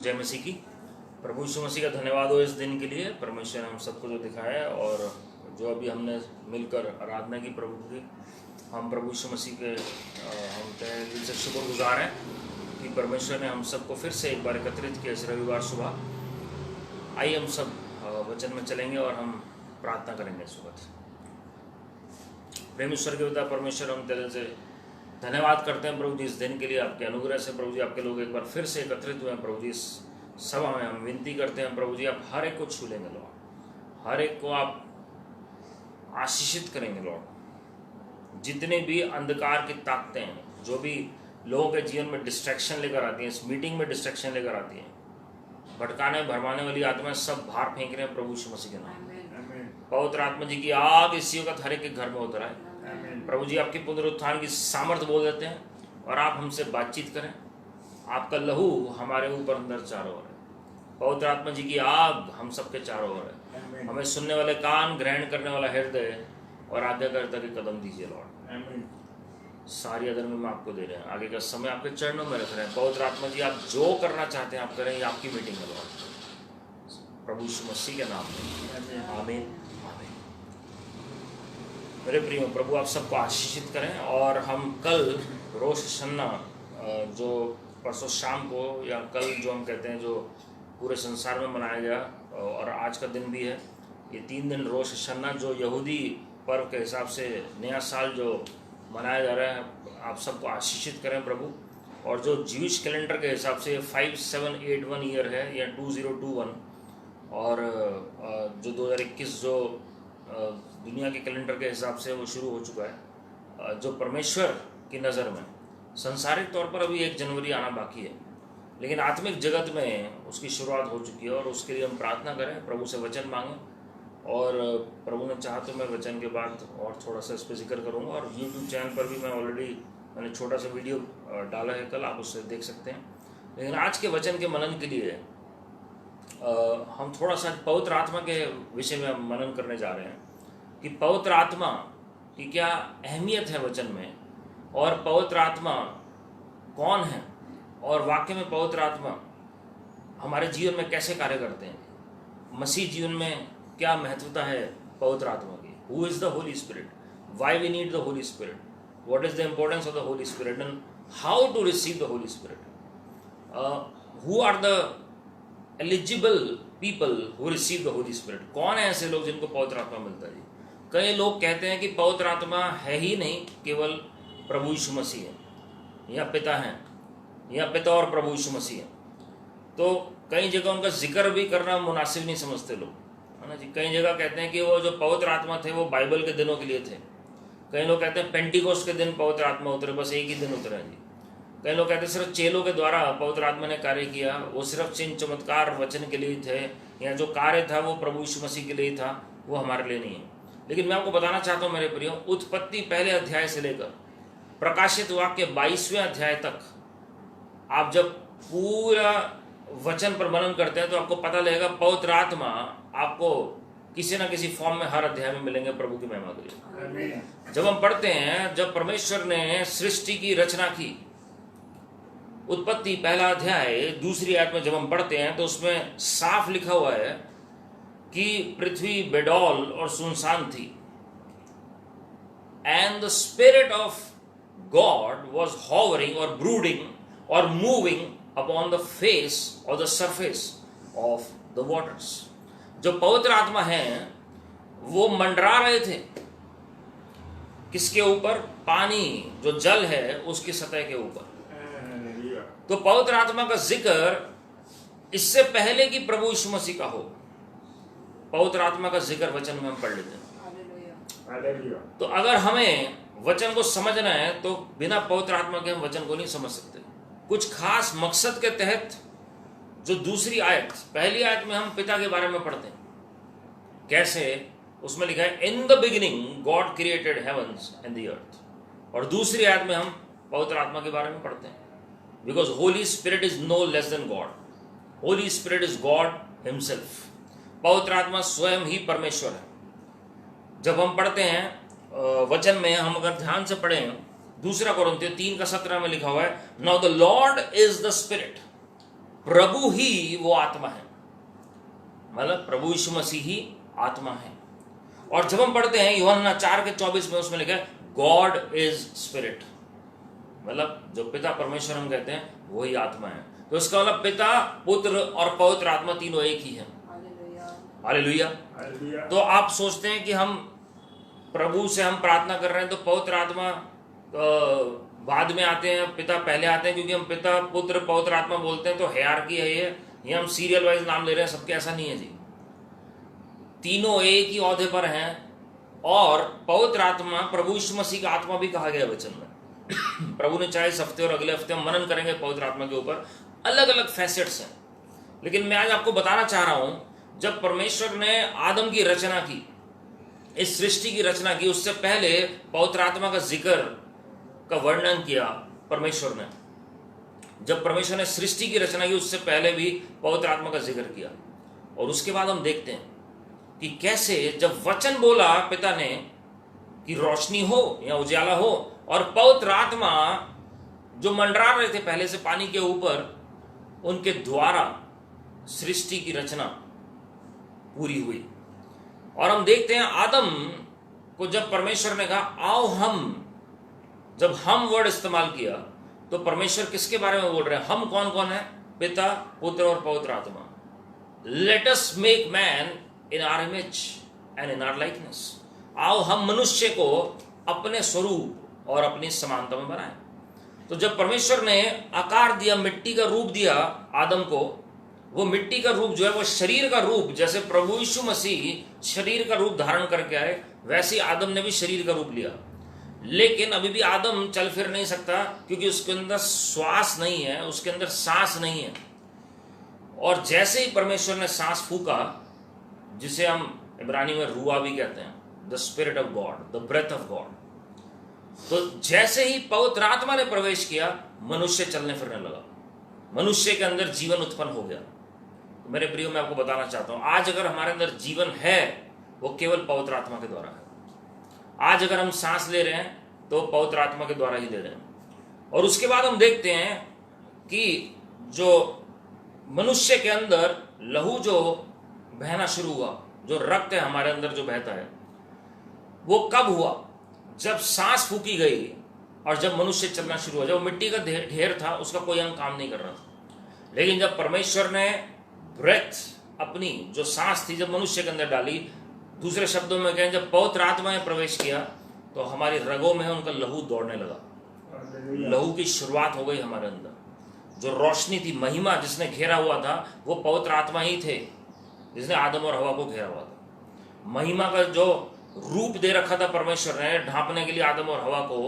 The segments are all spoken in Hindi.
जय मसीह की। प्रभु यीशु मसीह का धन्यवाद हो इस दिन के लिए। परमेश्वर ने हम सबको जो दिखाया है और जो अभी हमने मिलकर आराधना की प्रभु की, हम प्रभु यीशु मसीह के हम दिल से शुक्रगुजार हैं कि परमेश्वर ने हम सबको फिर से एक बार एकत्रित किया इस रविवार सुबह। आइए हम सब वचन में चलेंगे और हम प्रार्थना करेंगे इस वक्त। प्रेमेश्वर के पिता परमेश्वर, हम दिल से धन्यवाद करते हैं प्रभु जी इस दिन के लिए, आपके अनुग्रह से प्रभु जी आपके लोग एक बार फिर से एकत्रित हुए हैं प्रभु जी इस सभा में। हम विनती करते हैं प्रभु जी, आप हर एक को छू लेंगे लॉर्ड, हर एक को आप आशीषित करेंगे लॉर्ड। जितने भी अंधकार की ताकतें हैं, जो भी लोगों के जीवन में डिस्ट्रैक्शन लेकर आती हैं, इस मीटिंग में डिस्ट्रैक्शन लेकर आती हैं, भटकाने भरमाने वाली आत्माएं सब बाहर फेंक रहे हैं प्रभु यीशु मसीह के नाम। पवित्र आत्मा जी की आग इसी वक्त हर एक के घर में उतर आए प्रभु जी। आपकी पुनरुत्थान की सामर्थ बोल देते हैं और आप हमसे बातचीत करें। आपका लहू हमारे ऊपर अंदर चारों ओर है। पवित्र आत्मा जी की आग हम सबके चारों ओर है। हमें सुनने वाले कान, ग्रहण करने वाला हृदय और आज्ञाकारिता के कदम दीजिए लॉर्ड। सारी अदर में आपको दे रहे हैं, आगे का समय आपके चरणों में रख रहे हैं। पवित्र आत्मा जी, आप जो करना चाहते हैं आप करें, ये आपकी मीटिंग है लॉर्ड, प्रभु यीशु मसीह के नाम में आमीन। मेरे प्रिय प्रभु, आप सबको आशीषित करें। और हम कल रोश हशन्ना जो परसों शाम को, या कल जो हम कहते हैं, जो पूरे संसार में मनाया गया और आज का दिन भी है, ये 3 दिन रोश हशन्ना जो यहूदी पर्व के हिसाब से नया साल जो मनाया जा रहा है, आप सबको आशीषित करें प्रभु। और जो जीविश कैलेंडर के हिसाब से 5781 ईयर है या 2021, और जो 2021 जो दुनिया के कैलेंडर के हिसाब से वो शुरू हो चुका है। जो परमेश्वर की नज़र में संसारिक तौर पर अभी 1 जनवरी आना बाकी है, लेकिन आत्मिक जगत में उसकी शुरुआत हो चुकी है। और उसके लिए हम प्रार्थना करें, प्रभु से वचन मांगें। और प्रभु ने चाहा तो मैं वचन के बाद और थोड़ा सा इस पर जिक्र करूँगा। और यूट्यूब चैनल पर भी मैंने छोटा सा वीडियो डाला है कल, आप उससे देख सकते हैं। लेकिन आज के वचन के मनन के लिए हम थोड़ा सा पवित्र आत्मा के विषय में हम मनन करने जा रहे हैं कि पवित्र आत्मा की क्या अहमियत है वचन में, और पवित्र आत्मा कौन है, और वाकई में पवित्र आत्मा हमारे जीवन में कैसे कार्य करते हैं। मसीह जीवन में क्या महत्वता है पवित्र आत्मा की। Who is the Holi spirit, why we need the Holi spirit, what is the importance of the Holi spirit, and how to receive the Holi spirit, who are the eligible people who receive the Holi spirit. कौन है ऐसे लोग जिनको पवित्र आत्मा मिलता है। कई लोग कहते हैं कि पवित्र आत्मा है ही नहीं, केवल प्रभु यीशु मसीह है, या पिता हैं, या पिता और प्रभु यीशु मसीह है। तो कई जगह उनका जिक्र भी करना मुनासिब नहीं समझते लोग, है ना जी। कई जगह कहते हैं कि वो जो पवित्र आत्मा थे वो बाइबल के दिनों के लिए थे। कई लोग कहते हैं पेंटिकोस्ट के दिन पवित्र आत्मा उतरे, बस एक ही दिन उतरे हैं जी। कई लोग कहते हैं सिर्फ चेलों के द्वारा पवित्र आत्मा ने कार्य किया, वो सिर्फ चिन्ह चमत्कार वचन के लिए थे, या जो कार्य था वो प्रभु यीशु मसीह के लिए था, वो हमारे लिए नहीं है। लेकिन मैं आपको बताना चाहता हूँ मेरे प्रियो, उत्पत्ति पहले अध्याय से लेकर प्रकाशित वाक्य 22वें अध्याय तक आप जब पूरा वचन पर मनन करते हैं तो आपको पता लगेगा पवित्र आत्मा आपको किसी न किसी फॉर्म में हर अध्याय में मिलेंगे प्रभु की महिमा के लिए। जब हम पढ़ते हैं, जब परमेश्वर ने सृष्टि की रचना की, उत्पत्ति पहला अध्याय 2री आयत में जब हम पढ़ते हैं तो उसमें साफ लिखा हुआ है कि पृथ्वी बेडौल और सुनसान थी, and the spirit of God was hovering और ब्रूडिंग और मूविंग अपॉन द फेस और the surface of the waters. जो पवित्र आत्मा है वो मंडरा रहे थे किसके ऊपर? पानी, जो जल है उसकी सतह के ऊपर। तो पवित्र आत्मा का जिक्र इससे पहले कि प्रभु यीशु मसीह का हो, पवित्र आत्मा का जिक्र वचन में हम पढ़ लेते हैं। तो अगर हमें वचन को समझना है तो बिना पवित्र आत्मा के हम वचन को नहीं समझ सकते। कुछ खास मकसद के तहत जो 2री आयत, पहली आयत में हम पिता के बारे में पढ़ते हैं। कैसे? उसमें लिखा है in the beginning God created heavens and the earth. और 2री आयत में हम पवित्र आत्मा के बारे में पढ़ते हैं, because holy spirit is no less than God, holy spirit is God himself. पवित्र आत्मा स्वयं ही परमेश्वर है। जब हम पढ़ते हैं वचन में, हम अगर ध्यान से पढ़ें 2 कोरिन्थियों 3:17 में लिखा हुआ है, now the Lord is the spirit, प्रभु ही वो आत्मा है, मतलब प्रभु यीशु मसीह ही आत्मा है। और जब हम पढ़ते हैं यूहन्ना 4:24 में, उसमें लिखा है गॉड इज स्पिरिट, मतलब जो पिता परमेश्वर हम कहते हैं वही आत्मा है। तो इसका मतलब पिता, पुत्र और पवित्र आत्मा तीनों एक ही है। हालेलुया। तो आप सोचते हैं कि हम प्रभु से हम प्रार्थना कर रहे हैं तो पवित्र आत्मा बाद में आते हैं, पिता पहले आते हैं, क्योंकि हम पिता, पुत्र, पवित्र आत्मा बोलते हैं तो हायरार्की है ये हम सीरियल वाइज नाम ले रहे हैं सबके, ऐसा नहीं है जी। तीनों एक ही ओहदे पर हैं। और पवित्र आत्मा प्रभु यीशु मसीह का आत्मा भी कहा गया वचन में। प्रभु ने चाहे इस हफ्ते और अगले हफ्ते हम मनन करेंगे पवित्र आत्मा के ऊपर, अलग अलग फैसेट्स हैं। लेकिन मैं आज आपको बताना चाह रहा हूं, जब परमेश्वर ने आदम की रचना की, इस सृष्टि की रचना की, उससे पहले पवित्र आत्मा का जिक्र का वर्णन किया परमेश्वर ने। जब परमेश्वर ने सृष्टि की रचना की उससे पहले भी पवित्र आत्मा का जिक्र किया। और उसके बाद हम देखते हैं कि कैसे जब वचन बोला पिता ने कि रोशनी हो या उजाला हो, और पवित्र आत्मा जो मंडरा रहे थे पहले से पानी के ऊपर, उनके द्वारा सृष्टि की रचना पूरी हुई। और हम देखते हैं आदम को जब परमेश्वर ने कहा आओ हम, जब हम वर्ड इस्तेमाल किया तो परमेश्वर किसके बारे में बोल रहे हैं? हम कौन कौन है? पिता, पुत्र और पवित्र आत्मा। Let us make man in our image and in our likeness. आओ हम मनुष्य को अपने स्वरूप और अपनी समानता में बनाएं। तो जब परमेश्वर ने आकार दिया, मिट्टी का रूप दिया आदम को, वो मिट्टी का रूप जो है वो शरीर का रूप, जैसे प्रभु यीशु मसीह शरीर का रूप धारण करके आए, वैसे ही आदम ने भी शरीर का रूप लिया। लेकिन अभी भी आदम चल फिर नहीं सकता, क्योंकि उसके अंदर श्वास नहीं है, उसके अंदर सांस नहीं है। और जैसे ही परमेश्वर ने सांस फूका, जिसे हम इब्रानी में रूआ भी कहते हैं, the spirit of God, the breath of God, तो जैसे ही पवित्र आत्मा ने प्रवेश किया, मनुष्य चलने फिरने लगा, मनुष्य के अंदर जीवन उत्पन्न हो गया। तो मेरे प्रियो, मैं आपको बताना चाहता हूं, आज अगर हमारे अंदर जीवन है वो केवल पवित्र आत्मा के द्वारा है। आज अगर हम सांस ले रहे हैं तो पवित्र आत्मा के द्वारा ही ले रहे हैं। और उसके बाद हम देखते हैं कि जो मनुष्य के अंदर लहू जो बहना शुरू हुआ, जो रक्त है हमारे अंदर जो बहता है, वो कब हुआ? जब सांस फूकी गई और जब मनुष्य चलना शुरू हुआ। जब मिट्टी का ढेर था, उसका कोई अंग काम नहीं कर रहा था। लेकिन जब परमेश्वर ने ब्रेथ, अपनी जो सांस थी, जब मनुष्य के अंदर डाली, दूसरे शब्दों में कहें जब पवित्र आत्मा ने प्रवेश किया, तो हमारी रगों में उनका लहू दौड़ने लगा। लहू की शुरुआत हो गई हमारे अंदर। जो रोशनी थी, महिमा जिसने घेरा हुआ था, वो पवित्र आत्मा ही थे जिसने आदम और हवा को घेरा हुआ था। महिमा का जो रूप दे रखा था परमेश्वर ने ढांपने के लिए आदम और हवा को,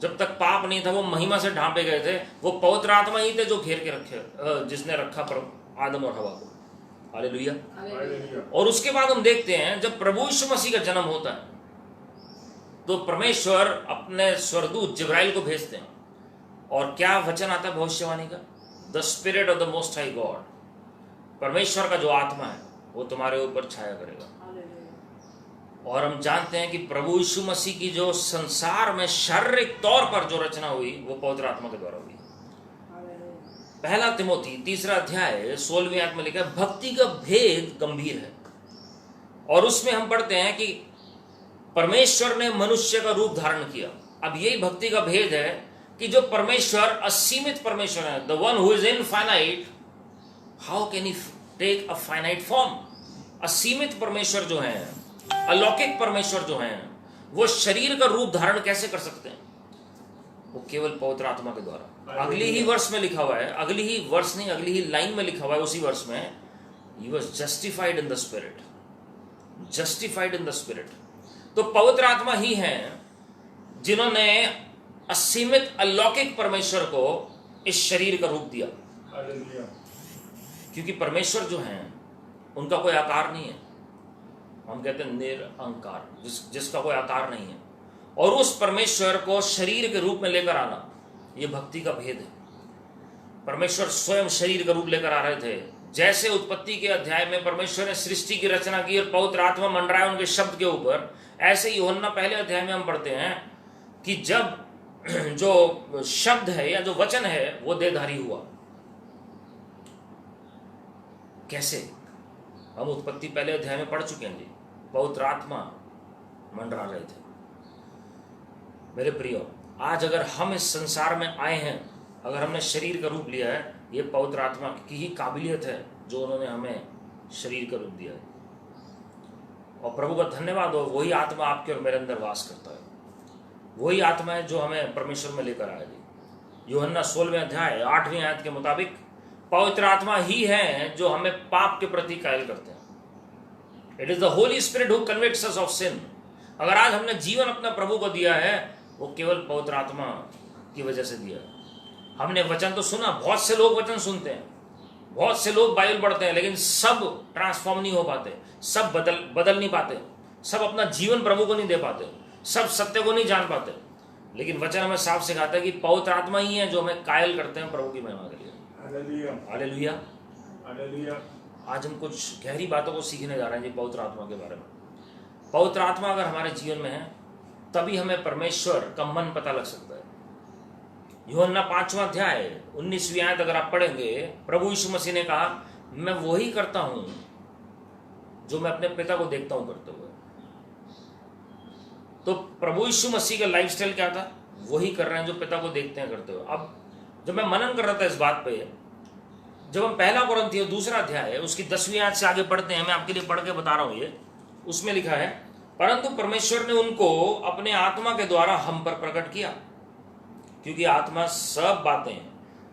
जब तक पाप नहीं था वो महिमा से ढांपे गए थे। वो पवित्र आत्मा ही थे जो घेर के रखे, जिसने रखा आदम और हवा को। हालेलुया। और उसके बाद हम देखते हैं जब प्रभु यीशु मसीह का जन्म होता है, तो परमेश्वर अपने स्वर्गदूत जिब्राइल को भेजते हैं, और क्या वचन आता है भविष्यवाणी का? The spirit of the most high God, परमेश्वर का जो आत्मा है वो तुम्हारे ऊपर छाया करेगा। और हम जानते हैं कि प्रभु यीशु मसीह की जो संसार में शारीरिक तौर पर जो रचना हुई, वो पवित्र आत्मा के द्वारा हुई। पहला तिमोथी 3 अध्याय 16वीं आयत में लिखा है, भक्ति का भेद गंभीर है। और उसमें हम पढ़ते हैं कि परमेश्वर ने मनुष्य का रूप धारण किया। अब यही भक्ति का भेद है कि जो परमेश्वर असीमित परमेश्वर है, the one who is infinite, how can he take a finite form? असीमित परमेश्वर जो है, अलौकिक परमेश्वर जो है, वो शरीर का रूप धारण कैसे कर सकते हैं? वो केवल पवित्र आत्मा के द्वारा। अगली ही वर्ष में लिखा हुआ है, अगली ही वर्ष नहीं, अगली ही लाइन में लिखा हुआ है, उसी वर्ष में, he was justified in the spirit, justified in the spirit। तो पवित्र आत्मा ही है जिन्होंने असीमित अलौकिक परमेश्वर को इस शरीर का रूप दिया। क्योंकि परमेश्वर जो है उनका कोई आकार नहीं है, हम कहते हैं निरअंकार, जिसका कोई आकार नहीं है। और उस परमेश्वर को शरीर के रूप में लेकर आना, ये भक्ति का भेद है। परमेश्वर स्वयं शरीर का रूप लेकर आ रहे थे। जैसे उत्पत्ति के अध्याय में परमेश्वर ने सृष्टि की रचना की और पवित्र आत्मा मंडराए उनके शब्द के ऊपर, ऐसे ही यूहन्ना पहले अध्याय में हम पढ़ते हैं कि जब जो शब्द है या जो वचन है वो देहधारी हुआ, कैसे? हम उत्पत्ति पहले अध्याय में पढ़ चुके हैं जी, पवित्र आत्मा मंडरा रहे थे। मेरे प्रियो, आज अगर हम इस संसार में आए हैं, अगर हमने शरीर का रूप लिया है, ये पवित्र आत्मा की ही काबिलियत है जो उन्होंने हमें शरीर का रूप दिया है। और प्रभु का धन्यवाद हो, वही आत्मा आपके और मेरे अंदर वास करता है। वही आत्मा है जो हमें परमेश्वर में लेकर आया जी। यूहन्ना 16वें अध्याय 8वीं आयत के मुताबिक पवित्र आत्मा ही है जो हमें पाप के प्रति कायल करते हैं। It is the Holi spirit who convicts us of sin. अगर आज हमने जीवन अपना प्रभु को दिया है, वो केवल पवित्र आत्मा की वजह से दिया है। हमने वचन तो सुना, बहुत से लोग वचन सुनते हैं, बहुत से लोग बाइबल पढ़ते हैं, लेकिन सब ट्रांसफॉर्म नहीं हो पाते, सब बदल नहीं पाते, सब अपना जीवन प्रभु को नहीं दे पाते, सब सत्य को नहीं जान पाते। लेकिन वचन हमें साफ सिखाता है कि पवित्र आत्मा ही है जो हमें कायल करते हैं प्रभु की महिमा के लिए। Hallelujah, hallelujah. आज हम कुछ गहरी बातों को सीखने जा रहे हैं जी पवित्र आत्मा के बारे में। पवित्र आत्मा अगर हमारे जीवन में है, तभी हमें परमेश्वर का मन पता लग सकता है। यूहन्ना 5वां अध्याय 19वीं आयत अगर आप पढ़ेंगे, प्रभु यीशु मसीह ने कहा, मैं वही करता हूं जो मैं अपने पिता को देखता हूं करते हुए। तो प्रभु यीशु मसीह का लाइफस्टाइल क्या था? वही कर रहे हैं जो पिता को देखते हैं करते हुए। अब जब मैं मनन कर रहा था इस बात पे, जब हम 1 कोरिन्थियों 2 अध्याय है उसकी 10वीं आयत से आगे पढ़ते हैं, मैं आपके लिए पढ़ के बता रहा हूं ये, उसमें लिखा है, परंतु परमेश्वर ने उनको अपने आत्मा के द्वारा हम पर प्रकट किया, क्योंकि आत्मा सब बातें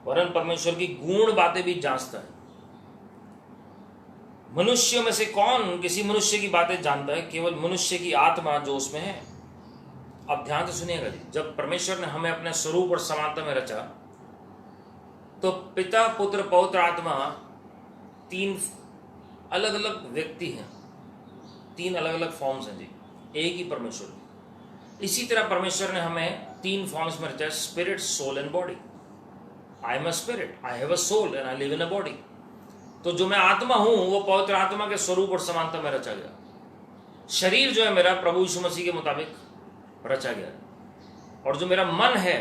वरन परमेश्वर की गूढ़ बातें भी जांचता है। मनुष्य में से कौन किसी मनुष्य की बातें जानता है? केवल मनुष्य की आत्मा जो उसमें है। अब ध्यान से सुनिएगा जी, जब परमेश्वर ने हमें अपने स्वरूप और समानता में रचा, तो पिता, पुत्र, पवित्र आत्मा 3 अलग अलग व्यक्ति हैं, 3 अलग अलग फॉर्म्स हैं जी, एक ही परमेश्वर। इसी तरह परमेश्वर ने हमें 3 फॉर्म्स में रचा है, spirit, soul and body. I am a spirit, I have a soul and I live in a body. तो जो मैं आत्मा हूं वो पवित्र आत्मा के स्वरूप और समानता में रचा गया। शरीर जो है मेरा प्रभु यीशु मसीह के मुताबिक रचा गया, और जो मेरा मन है,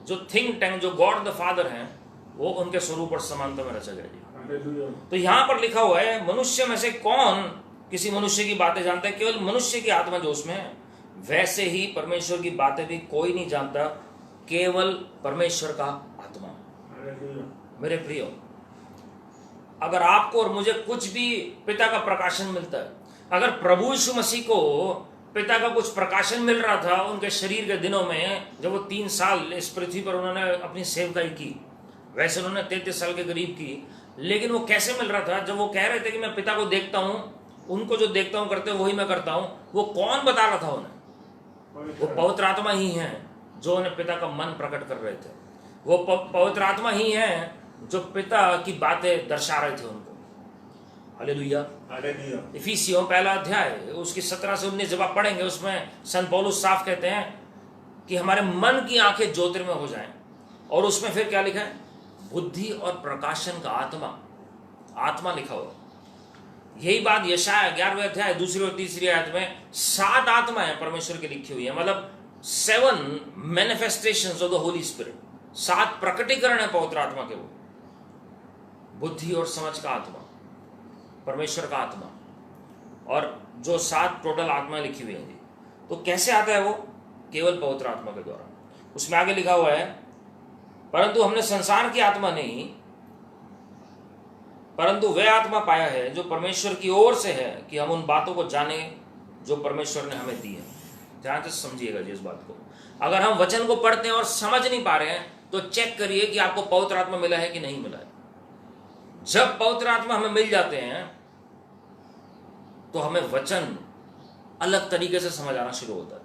जो थिंक टैंक, जो गॉड द फादर हैं, वो उनके स्वरूप और समानता में रचा गया जी। तो यहां पर लिखा हुआ है, मनुष्य में से कौन किसी मनुष्य की बातें जानता है? केवल मनुष्य की आत्मा जो उसमें है। वैसे ही परमेश्वर की बातें भी कोई नहीं जानता, केवल परमेश्वर का आत्मा। मेरे प्रियो, अगर आपको और मुझे कुछ भी पिता का प्रकाशन मिलता है, अगर प्रभु यीशु मसीह को पिता का कुछ प्रकाशन मिल रहा था उनके शरीर के दिनों में, जब वो 3 साल इस पृथ्वी पर उन्होंने अपनी सेवकाई की, वैसे उन्होंने 33 साल के करीब की, लेकिन वो कैसे मिल रहा था? जब वो कह रहे थे कि मैं पिता को देखता हूं, उनको जो देखता हूं करते वही मैं करता हूं, वो कौन बता रहा था उन्हें? वो पवित्र आत्मा ही है जो उन्हें पिता का मन प्रकट कर रहे थे। वो पवित्र आत्मा ही है जो पिता की बातें दर्शा रहे थे उनको। Hallelujah, hallelujah. इफिसियों 1 अध्याय उसकी 17 से 19 जब आप पढ़ेंगे, उसमें संत पौलुस साफ कहते हैं कि हमारे मन की आंखें ज्योतिर्मय हो जाएं। और उसमें फिर क्या लिखा है? बुद्धि और प्रकाशन का आत्मा, आत्मा लिखा हुआ। यही बात यशाया 11वें अध्याय 2 और 3 आयत में 7 आत्माएं परमेश्वर की लिखी हुई है, मतलब 7 manifestations of the Holi spirit, 7 प्रकटीकरण है पवित्र आत्मा के। वो बुद्धि और समझ का आत्मा, परमेश्वर का आत्मा, और जो 7 टोटल आत्माएं लिखी हुई हैं। तो कैसे आता है वो? केवल पवित्र आत्मा के द्वारा। उसमें आगे लिखा हुआ है, परंतु हमने संसार की आत्मा नहीं, परंतु वह आत्मा पाया है जो परमेश्वर की ओर से है, कि हम उन बातों को जाने जो परमेश्वर ने हमें दी है। ध्यान से समझिएगा जी इस बात को। अगर हम वचन को पढ़ते हैं और समझ नहीं पा रहे हैं, तो चेक करिए कि आपको पवित्र आत्मा मिला है कि नहीं मिला है। जब पवित्र आत्मा हमें मिल जाते हैं, तो हमें वचन अलग तरीके से समझ आना शुरू होता है।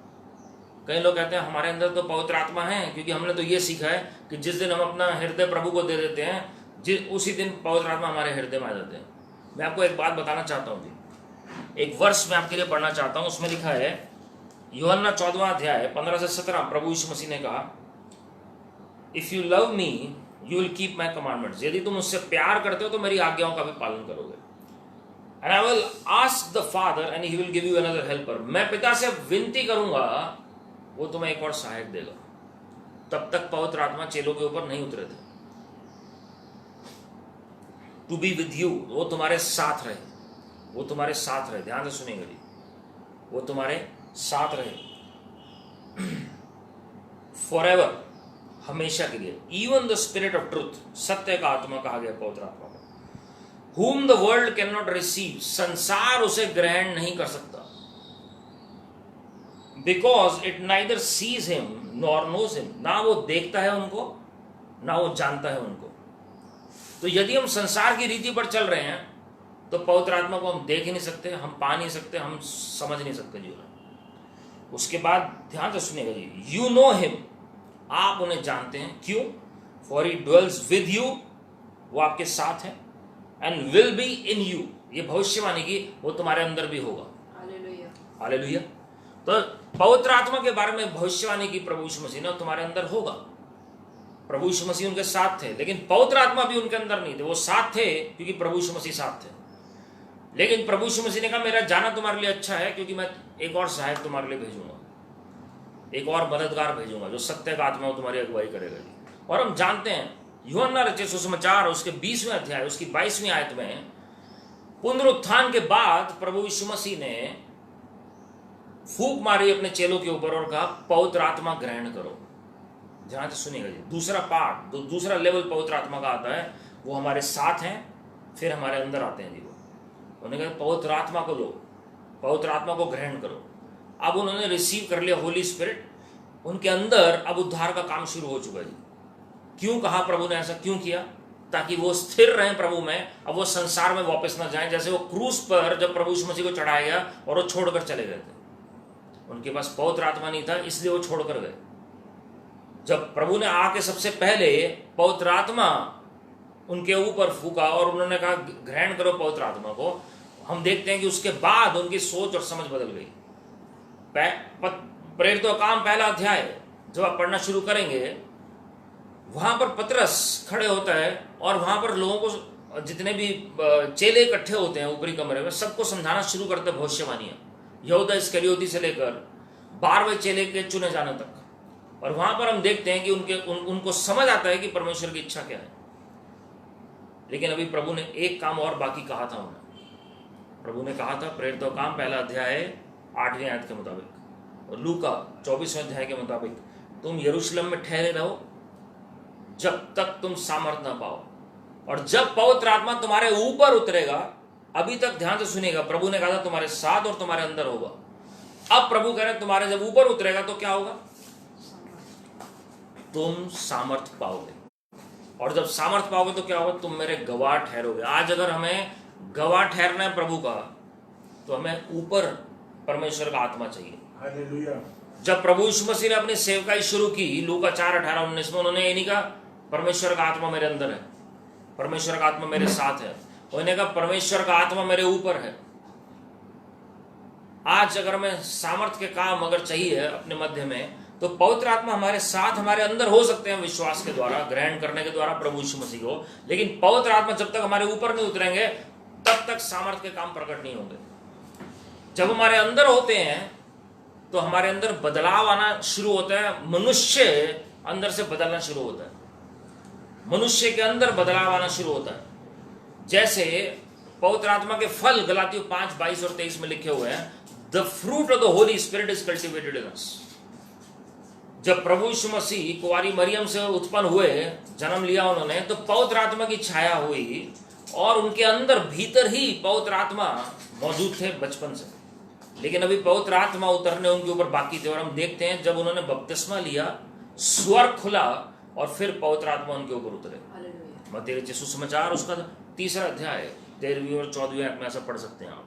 कई लोग कहते हैं हमारे अंदर तो पवित्र आत्मा है, क्योंकि हमने तो ये सीखा है कि जिस दिन हम अपना हृदय प्रभु को दे देते हैं, उसी दिन पवित्र आत्मा हमारे हृदय में आ जाते हैं। मैं आपको एक बात बताना चाहता हूँ जी, एक वर्ष मैं आपके लिए पढ़ना चाहता हूँ। उसमें लिखा है, यूहन्ना 14वां अध्याय 15 से 17, प्रभु यीशु मसीह ने कहा, if you love me you will keep my commandments. यदि तुम मुझसे प्यार करते हो तो मेरी आज्ञाओं का भी पालन करोगे। And I will ask the father and he will give you another helper. मैं पिता से विनती करूंगा, वो तुम्हें एक और सहायक देगा। तब तक पवित्र आत्मा चेलों के ऊपर नहीं उतरे थे। टू बी विद यू, वो तुम्हारे साथ रहे, वो तुम्हारे साथ रहे, ध्यान से सुनिएगा जी, वो तुम्हारे साथ रहे फॉर एवर, हमेशा के लिए। Even the spirit of truth, सत्य का आत्मा कहा गया पवित्र आत्मा को, whom the world cannot receive, संसार उसे ग्रहण नहीं कर सकता, because it neither sees him nor knows him, ना वो देखता है उनको ना वो जानता है उनको। तो यदि हम संसार की रीति पर चल रहे हैं तो पवित्र आत्मा को हम देख ही नहीं सकते, हम पा नहीं सकते, हम समझ नहीं सकते जीवन। उसके बाद ध्यान से सुनिएगा जी, यू नो हिम, आप उन्हें जानते हैं, क्यों? For he dwells with you, वो आपके साथ है, and will be in you, ये भविष्यवाणी की वो तुम्हारे अंदर भी होगा। Hallelujah, hallelujah. तो पवित्र आत्मा के बारे में भविष्यवाणी की प्रभु यीशु मसीह ने, तुम्हारे अंदर होगा। प्रभु यीशु मसीह उनके साथ थे, लेकिन पवित्र आत्मा भी उनके अंदर नहीं थे, वो साथ थे क्योंकि प्रभु यीशु मसीह साथ थे। लेकिन प्रभु यीशु मसीह ने कहा मेरा जाना तुम्हारे लिए अच्छा है, क्योंकि मैं एक और सहायक तुम्हारे लिए भेजूंगा, एक और मददगार भेजूंगा जो सत्य का आत्मा तुम्हारी अगुवाई करेगा जी। और हम जानते हैं यूहन्ना रचित सुसमाचार उसके 20वें अध्याय उसकी 22वीं आयत में, पुनरुत्थान के बाद प्रभु यीशु मसीह ने फूंक मारी अपने चेलों के ऊपर और कहा पवित्र आत्मा ग्रहण करो। ध्यान से सुनिएगा जी, दूसरा पार्ट, दूसरा लेवल पवित्र आत्मा का आता है, वो हमारे साथ हैं फिर हमारे अंदर आते हैं जी। वो उन्होंने कहा पवित्र आत्मा को लो, पवित्र आत्मा को ग्रहण करो। अब उन्होंने रिसीव कर लिया होली स्पिरिट, उनके अंदर अब उद्धार का काम शुरू हो चुका है जी। क्यों कहा प्रभु ने ऐसा क्यों किया? ताकि वो स्थिर रहें प्रभु में, अब वो संसार में वापस ना जाएं। जैसे वो क्रूस पर जब प्रभु यीशु मसीह को चढ़ाया गया और वो छोड़कर चले गए थे, उनके पास पवित्र आत्मा नहीं था इसलिए वो छोड़कर गए। जब प्रभु ने आके सबसे पहले पवित्र आत्मा उनके ऊपर फूका और उन्होंने कहा ग्रहण करो पवित्र आत्मा को, हम देखते हैं कि उसके बाद उनकी सोच और समझ बदल गई। प्रेरितों का काम पहला अध्याय जब आप पढ़ना शुरू करेंगे, वहां पर पतरस खड़े होता है और वहां पर लोगों को, जितने भी चेले इकट्ठे होते हैं ऊपरी कमरे में, सबको समझाना शुरू करते हैं भविष्यवाणियां, यहूदा इस्करियोती से लेकर 12वें चेले के चुने जाने तक। और वहां पर हम देखते हैं कि उनको समझ आता है कि परमेश्वर की इच्छा क्या है। लेकिन अभी प्रभु ने एक काम और बाकी कहा था उन्हें। प्रभु ने कहा था प्रेरितों का काम पहला अध्याय 8वीं आयत के मुताबिक और लूका 24वें अध्याय के मुताबिक, तुम यरूशलेम में ठहरे रहो जब तक तुम सामर्थ ना पाओ, और जब पवित्र आत्मा तुम्हारे ऊपर उतरेगा, अभी तक ध्यान से सुनिएगा, प्रभु ने कहा था तुम्हारे साथ और तुम्हारे अंदर होगा। अब प्रभु कह रहे हैं तुम्हारे जब ऊपर उतरेगा तो क्या होगा? तुम सामर्थ पाओगे, और जब सामर्थ पाओगे तो क्या होगा? तुम मेरे गवाह ठहरोगे। आज अगर हमें गवाह ठहरना है प्रभु का, तो हमें ऊपर परमेश्वर का आत्मा चाहिए। हालेलुया। जब प्रभु यीशु मसीह ने अपनी सेवकाई शुरू की, लूका 4:18-19 में, उन्होंने ये नहीं कहा परमेश्वर का आत्मा मेरे अंदर है, परमेश्वर का आत्मा मेरे साथ है, उन्होंने कहा परमेश्वर का आत्मा मेरे ऊपर है। आज अगर हमें सामर्थ के काम अगर चाहिए अपने मध्य में, तो पवित्र आत्मा हमारे साथ हमारे अंदर हो सकते हैं विश्वास के द्वारा, ग्रहण करने के द्वारा प्रभु यीशु मसीह को। लेकिन पवित्र आत्मा जब तक हमारे ऊपर नहीं उतरेंगे तब तक सामर्थ के काम प्रकट नहीं होंगे। जब हमारे अंदर होते हैं तो हमारे अंदर बदलाव आना शुरू होता है, मनुष्य अंदर से बदलना शुरू होता है, मनुष्य के अंदर बदलाव आना शुरू होता है। जैसे पवित्र आत्मा के फल गलातियों 5:22 और 23 में लिखे हुए हैं, the fruit of the Holi spirit is cultivated in us. जब प्रभु यीशु मसीह कुंवारी मरियम से उत्पन्न हुए, जन्म लिया उन्होंने, तो पवित्र आत्मा की छाया हुई और उनके अंदर भीतर ही पवित्र आत्मा मौजूद थे बचपन से। लेकिन अभी पवित्र आत्मा उतरने उनके ऊपर बाकी थे, और हम देखते हैं जब उन्होंने बपतिस्मा लिया, स्वर्ग खुला और फिर पवित्र आत्मा उनके ऊपर उतरे। मत्ती रचित सुसमाचार उसका 3रा अध्याय 13वीं और 14वीं आयत में ऐसा पढ़ सकते हैं आप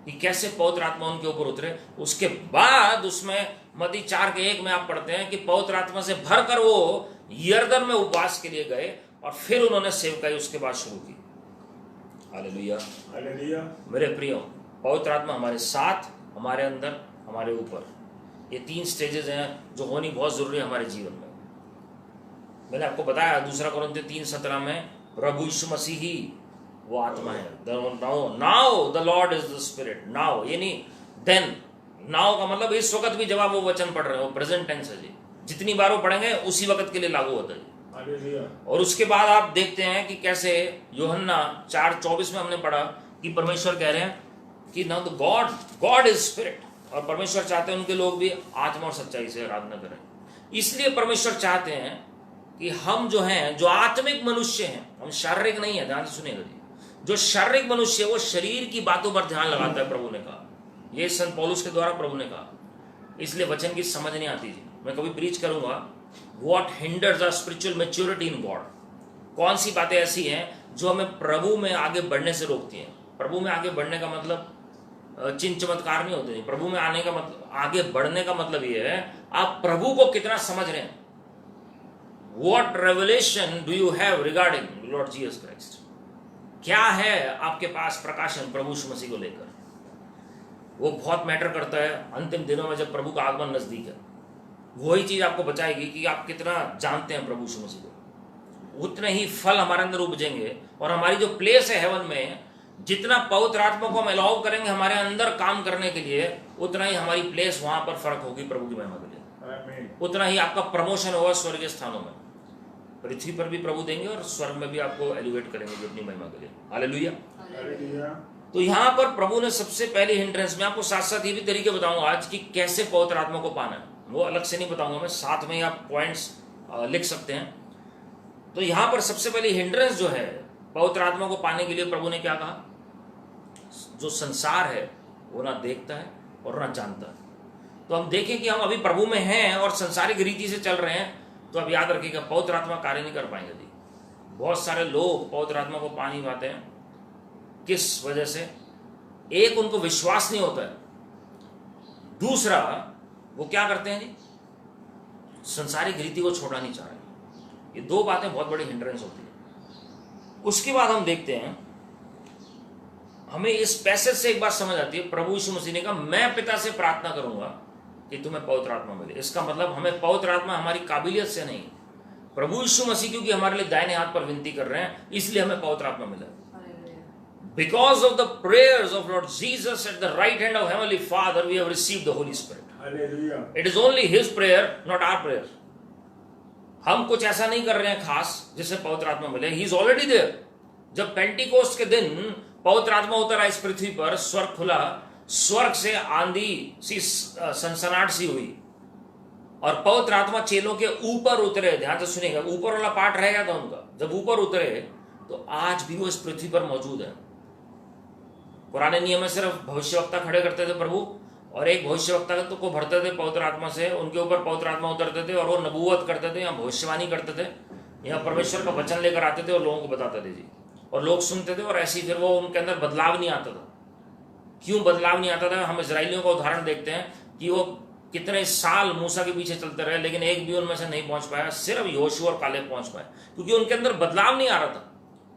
कि कैसे पवित्र आत्मा उनके ऊपर उतरे। उसके बाद उसमें मत्ती 4:1 में आप पढ़ते हैं कि पवित्र आत्मा से भरकर वो यरदन में उपवास के लिए गए और फिर उन्होंने सेवकाई उसके बाद शुरू की। Hallelujah, hallelujah. मेरे प्रियो, पवित्र आत्मा हमारे साथ, हमारे अंदर, हमारे ऊपर, ये 3 स्टेजेस हैं जो होनी बहुत जरूरी है हमारे जीवन में। मैंने आपको बताया 2 कोरिन्थियों 3:17 में प्रभु यीशु मसीह ही वो आत्मा है। Now the Lord is the spirit. Now ये नहीं देन, नाउ का मतलब इस वक्त भी जब आप वो वचन पढ़ रहे हो, प्रेजेंट टेंस है जी। जितनी बार वो पढ़ेंगे उसी वक्त के लिए लागू होता है। और उसके बाद आप देखते हैं कि कैसे यूहन्ना 4:24 में हमने पढ़ा कि परमेश्वर कह रहे हैं कि ना तो गॉड इज स्पिरिट, और परमेश्वर चाहते हैं उनके लोग भी आत्मा और सच्चाई से आराधना करें। इसलिए परमेश्वर चाहते हैं कि हम जो हैं, जो आत्मिक मनुष्य हैं, हम शारीरिक नहीं है, ध्यान से सुनिएगा जी, जो शारीरिक मनुष्य है वो शरीर की बातों पर ध्यान लगाता है। प्रभु ने कहा, ये संत पौलुस के द्वारा प्रभु ने कहा, इसलिए वचन की समझ नहीं आती जी। मैं कभी प्रीच करूंगा what hinders our spiritual maturity in God, कौन सी बातें ऐसी हैं जो हमें प्रभु में आगे बढ़ने से रोकती हैं। प्रभु में आगे बढ़ने का मतलब चिन्ह चमत्कार नहीं होते। प्रभु में आने का मतलब, आगे बढ़ने का मतलब ये है आप प्रभु को कितना समझ रहे हैं। What revelation do you have regarding Lord Jesus Christ, क्या है आपके पास प्रकाशन प्रभु यीशु मसीह को लेकर। वो बहुत मैटर करता है अंतिम दिनों में जब प्रभु का आगमन नजदीक है। वही चीज आपको बचाएगी कि आप कितना जानते हैं प्रभु यीशु मसीह को। उतने ही फल हमारे अंदर उपजेंगे, और हमारी जो प्लेस है हेवन में, जितना पवित्र आत्मा को हम अलाउ करेंगे हमारे अंदर काम करने के लिए, उतना ही हमारी प्लेस वहां पर फर्क होगी प्रभु की महिमा के लिए। उतना ही आपका प्रमोशन होगा स्वर्गीय स्थानों में। पृथ्वी पर भी प्रभु देंगे और स्वर्ग में भी आपको एलिवेट करेंगे अपनी महिमा के लिए। हालेलुया। तो यहाँ पर प्रभु ने सबसे पहले हिंड्रेंस में आपको साथ साथ ये भी तरीके बताऊंगा आज कि कैसे पवित्र आत्मा को पाना है। वो अलग से नहीं बताऊंगा मैं, साथ में आप पॉइंट्स लिख सकते हैं। तो यहाँ पर सबसे पहले हिंड्रेंस जो है पवित्र आत्मा को पाने के लिए प्रभु ने क्या कहा, जो संसार है वो ना देखता है और ना जानता है। तो हम देखें कि हम अभी प्रभु में हैं और संसारिक रीति से चल रहे हैं, तो अब याद रखिएगा पवित्र आत्मा कार्य नहीं कर पाएंगे जी। बहुत सारे लोग पवित्र आत्मा को पा नहीं पाते हैं। किस वजह से? एक, उनको विश्वास नहीं होता है। दूसरा, वो क्या करते हैं जी, संसारिक रीति को छोड़ना नहीं चाह रहे। ये दो बातें बहुत बड़ी हिंड्रेंस होती है। उसके बाद हम देखते हैं, हमें इस पैसेज से एक बात समझ आती है। प्रभु यीशु मसीह ने कहा मैं पिता से प्रार्थना करूंगा कि तुम्हें पवित्र आत्मा मिले। इसका मतलब हमें पवित्र आत्मा हमारी काबिलियत से नहीं, प्रभु यीशु मसीह क्योंकि हमारे लिए दाहिने हाथ पर विनती कर रहे हैं, इसलिए हमें पवित्र आत्मा मिला। Because of the prayers of Lord Jesus at the right hand of Heavenly Father, we have received the Holy Spirit. Hallelujah. It is only His prayer, not our prayer. हम कुछ ऐसा नहीं कर रहे हैं खास जिससे पवित्र आत्मा मिले। He is already there. जब पेंटिकोस्ट के दिन पवित्र आत्मा उतरा इस पृथ्वी पर, स्वर्ग खुला, स्वर्ग से आंधी सी सनसनाहट सी हुई और पवित्र आत्मा चेलों के ऊपर उतरे। ध्यान से सुनिएगा, ऊपर वाला पार्ट रह गया था उनका। जब ऊपर उतरे तो आज भी वो इस पृथ्वी पर मौजूद है। पुराने नियम में सिर्फ भविष्यवक्ता खड़े करते थे प्रभु, और एक भविष्यवक्ता तो को भरते थे पवित्र आत्मा से, उनके ऊपर पवित्र आत्मा उतरते थे और वो नबूवत करते थे या भविष्यवाणी करते थे या परमेश्वर का वचन लेकर आते थे और लोगों को बताते थे जी, और लोग सुनते थे। और ऐसे ही फिर वो उनके अंदर बदलाव नहीं आता था। क्यों बदलाव नहीं आता था? हम इजराइलियों का उदाहरण देखते हैं कि वो कितने साल मूसा के पीछे चलते रहे, लेकिन एक भी उनमें से नहीं पहुंच पाया। सिर्फ यहोशू और कालेब पहुंच पाए, क्योंकि उनके अंदर बदलाव नहीं आ रहा था।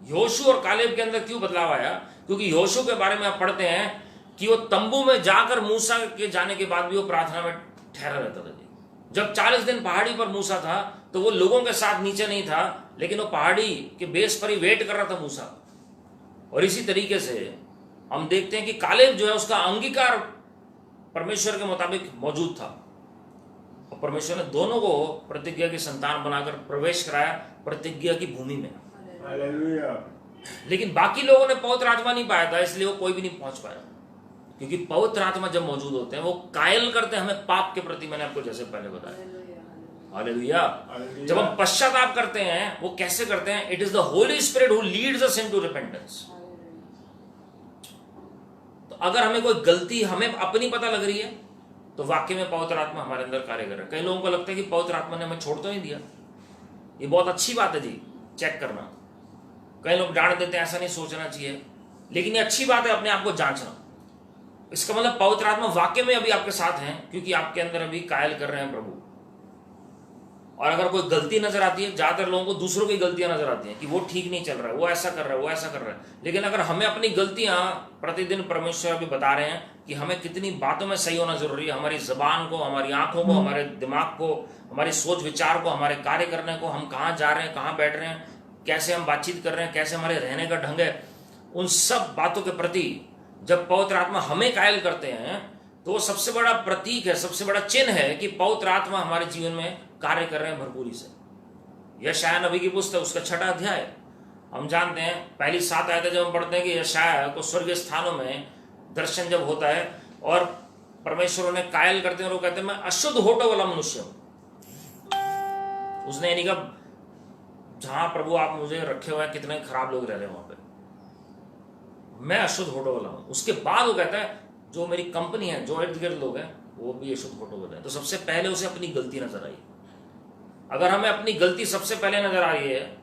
यहोशू और कालेब के अंदर क्यों बदलाव आया? क्योंकि यहोशू के बारे में आप पढ़ते हैं कि वो तंबू में जाकर मूसा के जाने के बाद भी वो प्रार्थना में ठहरा रहता था जी। जब 40 दिन पहाड़ी पर मूसा था तो वो लोगों के साथ नीचे नहीं था, लेकिन वो पहाड़ी के बेस पर ही वेट कर रहा था मूसा। और इसी तरीके से हम देखते हैं कि कालेब जो है उसका अंगीकार परमेश्वर के मुताबिक मौजूद था, और परमेश्वर ने दोनों को प्रतिज्ञा की संतान बनाकर प्रवेश कराया प्रतिज्ञा की भूमि में। लेकिन बाकी लोगों ने पवित्र आत्मा नहीं पाया था, इसलिए वो कोई भी नहीं पहुंच पाया। क्योंकि पवित्र आत्मा जब मौजूद होते हैं वो कायल करते हैं हमें पाप के प्रति। मैंने आपको जैसे पहले बताया, हालेलुया। जब हम पश्चाताप करते हैं वो कैसे करते हैं? It is the Holi spirit who leads us into repentance. तो अगर हमें कोई गलती हमें अपनी पता लग रही है तो वाकई में पवित्र आत्मा हमारे अंदर कार्य कर रहा है। कई लोगों को लगता है कि पवित्र आत्मा ने हमें छोड़ तो नहीं दिया। ये बहुत अच्छी बात है जी, चेक करना। कई लोग डांट देते हैं, ऐसा नहीं सोचना चाहिए, लेकिन ये अच्छी बात है अपने आप को जांचना। इसका मतलब पवित्र आत्मा वाकई में अभी आपके साथ हैं, क्योंकि आपके अंदर अभी कायल कर रहे हैं प्रभु। और अगर कोई गलती नजर आती है, ज्यादातर लोगों को दूसरों की गलतियां नजर आती हैं कि वो ठीक नहीं चल रहा है, वो ऐसा कर रहा है, वो ऐसा कर रहा है। लेकिन अगर हमें अपनी गलतियां प्रतिदिन परमेश्वर अभी बता रहे हैं कि हमें कितनी बातों में सही होना जरूरी है, हमारी जबान को, हमारी आंखों को, हमारे दिमाग को, हमारी सोच विचार को, हमारे कार्य करने को, हम कहाँ जा रहे हैं, कहाँ बैठ रहे हैं, कैसे हम बातचीत कर रहे हैं, कैसे हमारे रहने का ढंग है, उन सब बातों के प्रति जब पवित्र आत्मा हमें कायल करते हैं तो सबसे बड़ा प्रतीक है, सबसे बड़ा चिन्ह है कि पवित्र आत्मा हमारे जीवन में कार्य कर रहे हैं भरपूरी से। यशाया नबी की पुस्तक उसका 6वां अध्याय, हम जानते हैं पहली 7 आयतें जब हम पढ़ते हैं कि यशाया को स्वर्गीय स्थानों में दर्शन जब होता है और परमेश्वर उन्हें कायल करते हैं और वो कहते हैं मैं अशुद्ध होठों वाला मनुष्य हूं। उसने यानी कहा जहां प्रभु आप मुझे रखे हुए हैं, कितने खराब लोग रह रहे हैं वहां पे, मैं अशुद्ध होठों वाला हूं। उसके बाद वो कहता है जो मेरी कंपनी है, जो इर्द गिर्द लोग हैं वो भी अशुद्ध होठों वाले हैं। तो सबसे पहले उसे अपनी गलती नजर आई। अगर हमें अपनी गलती सबसे पहले नजर आ रही है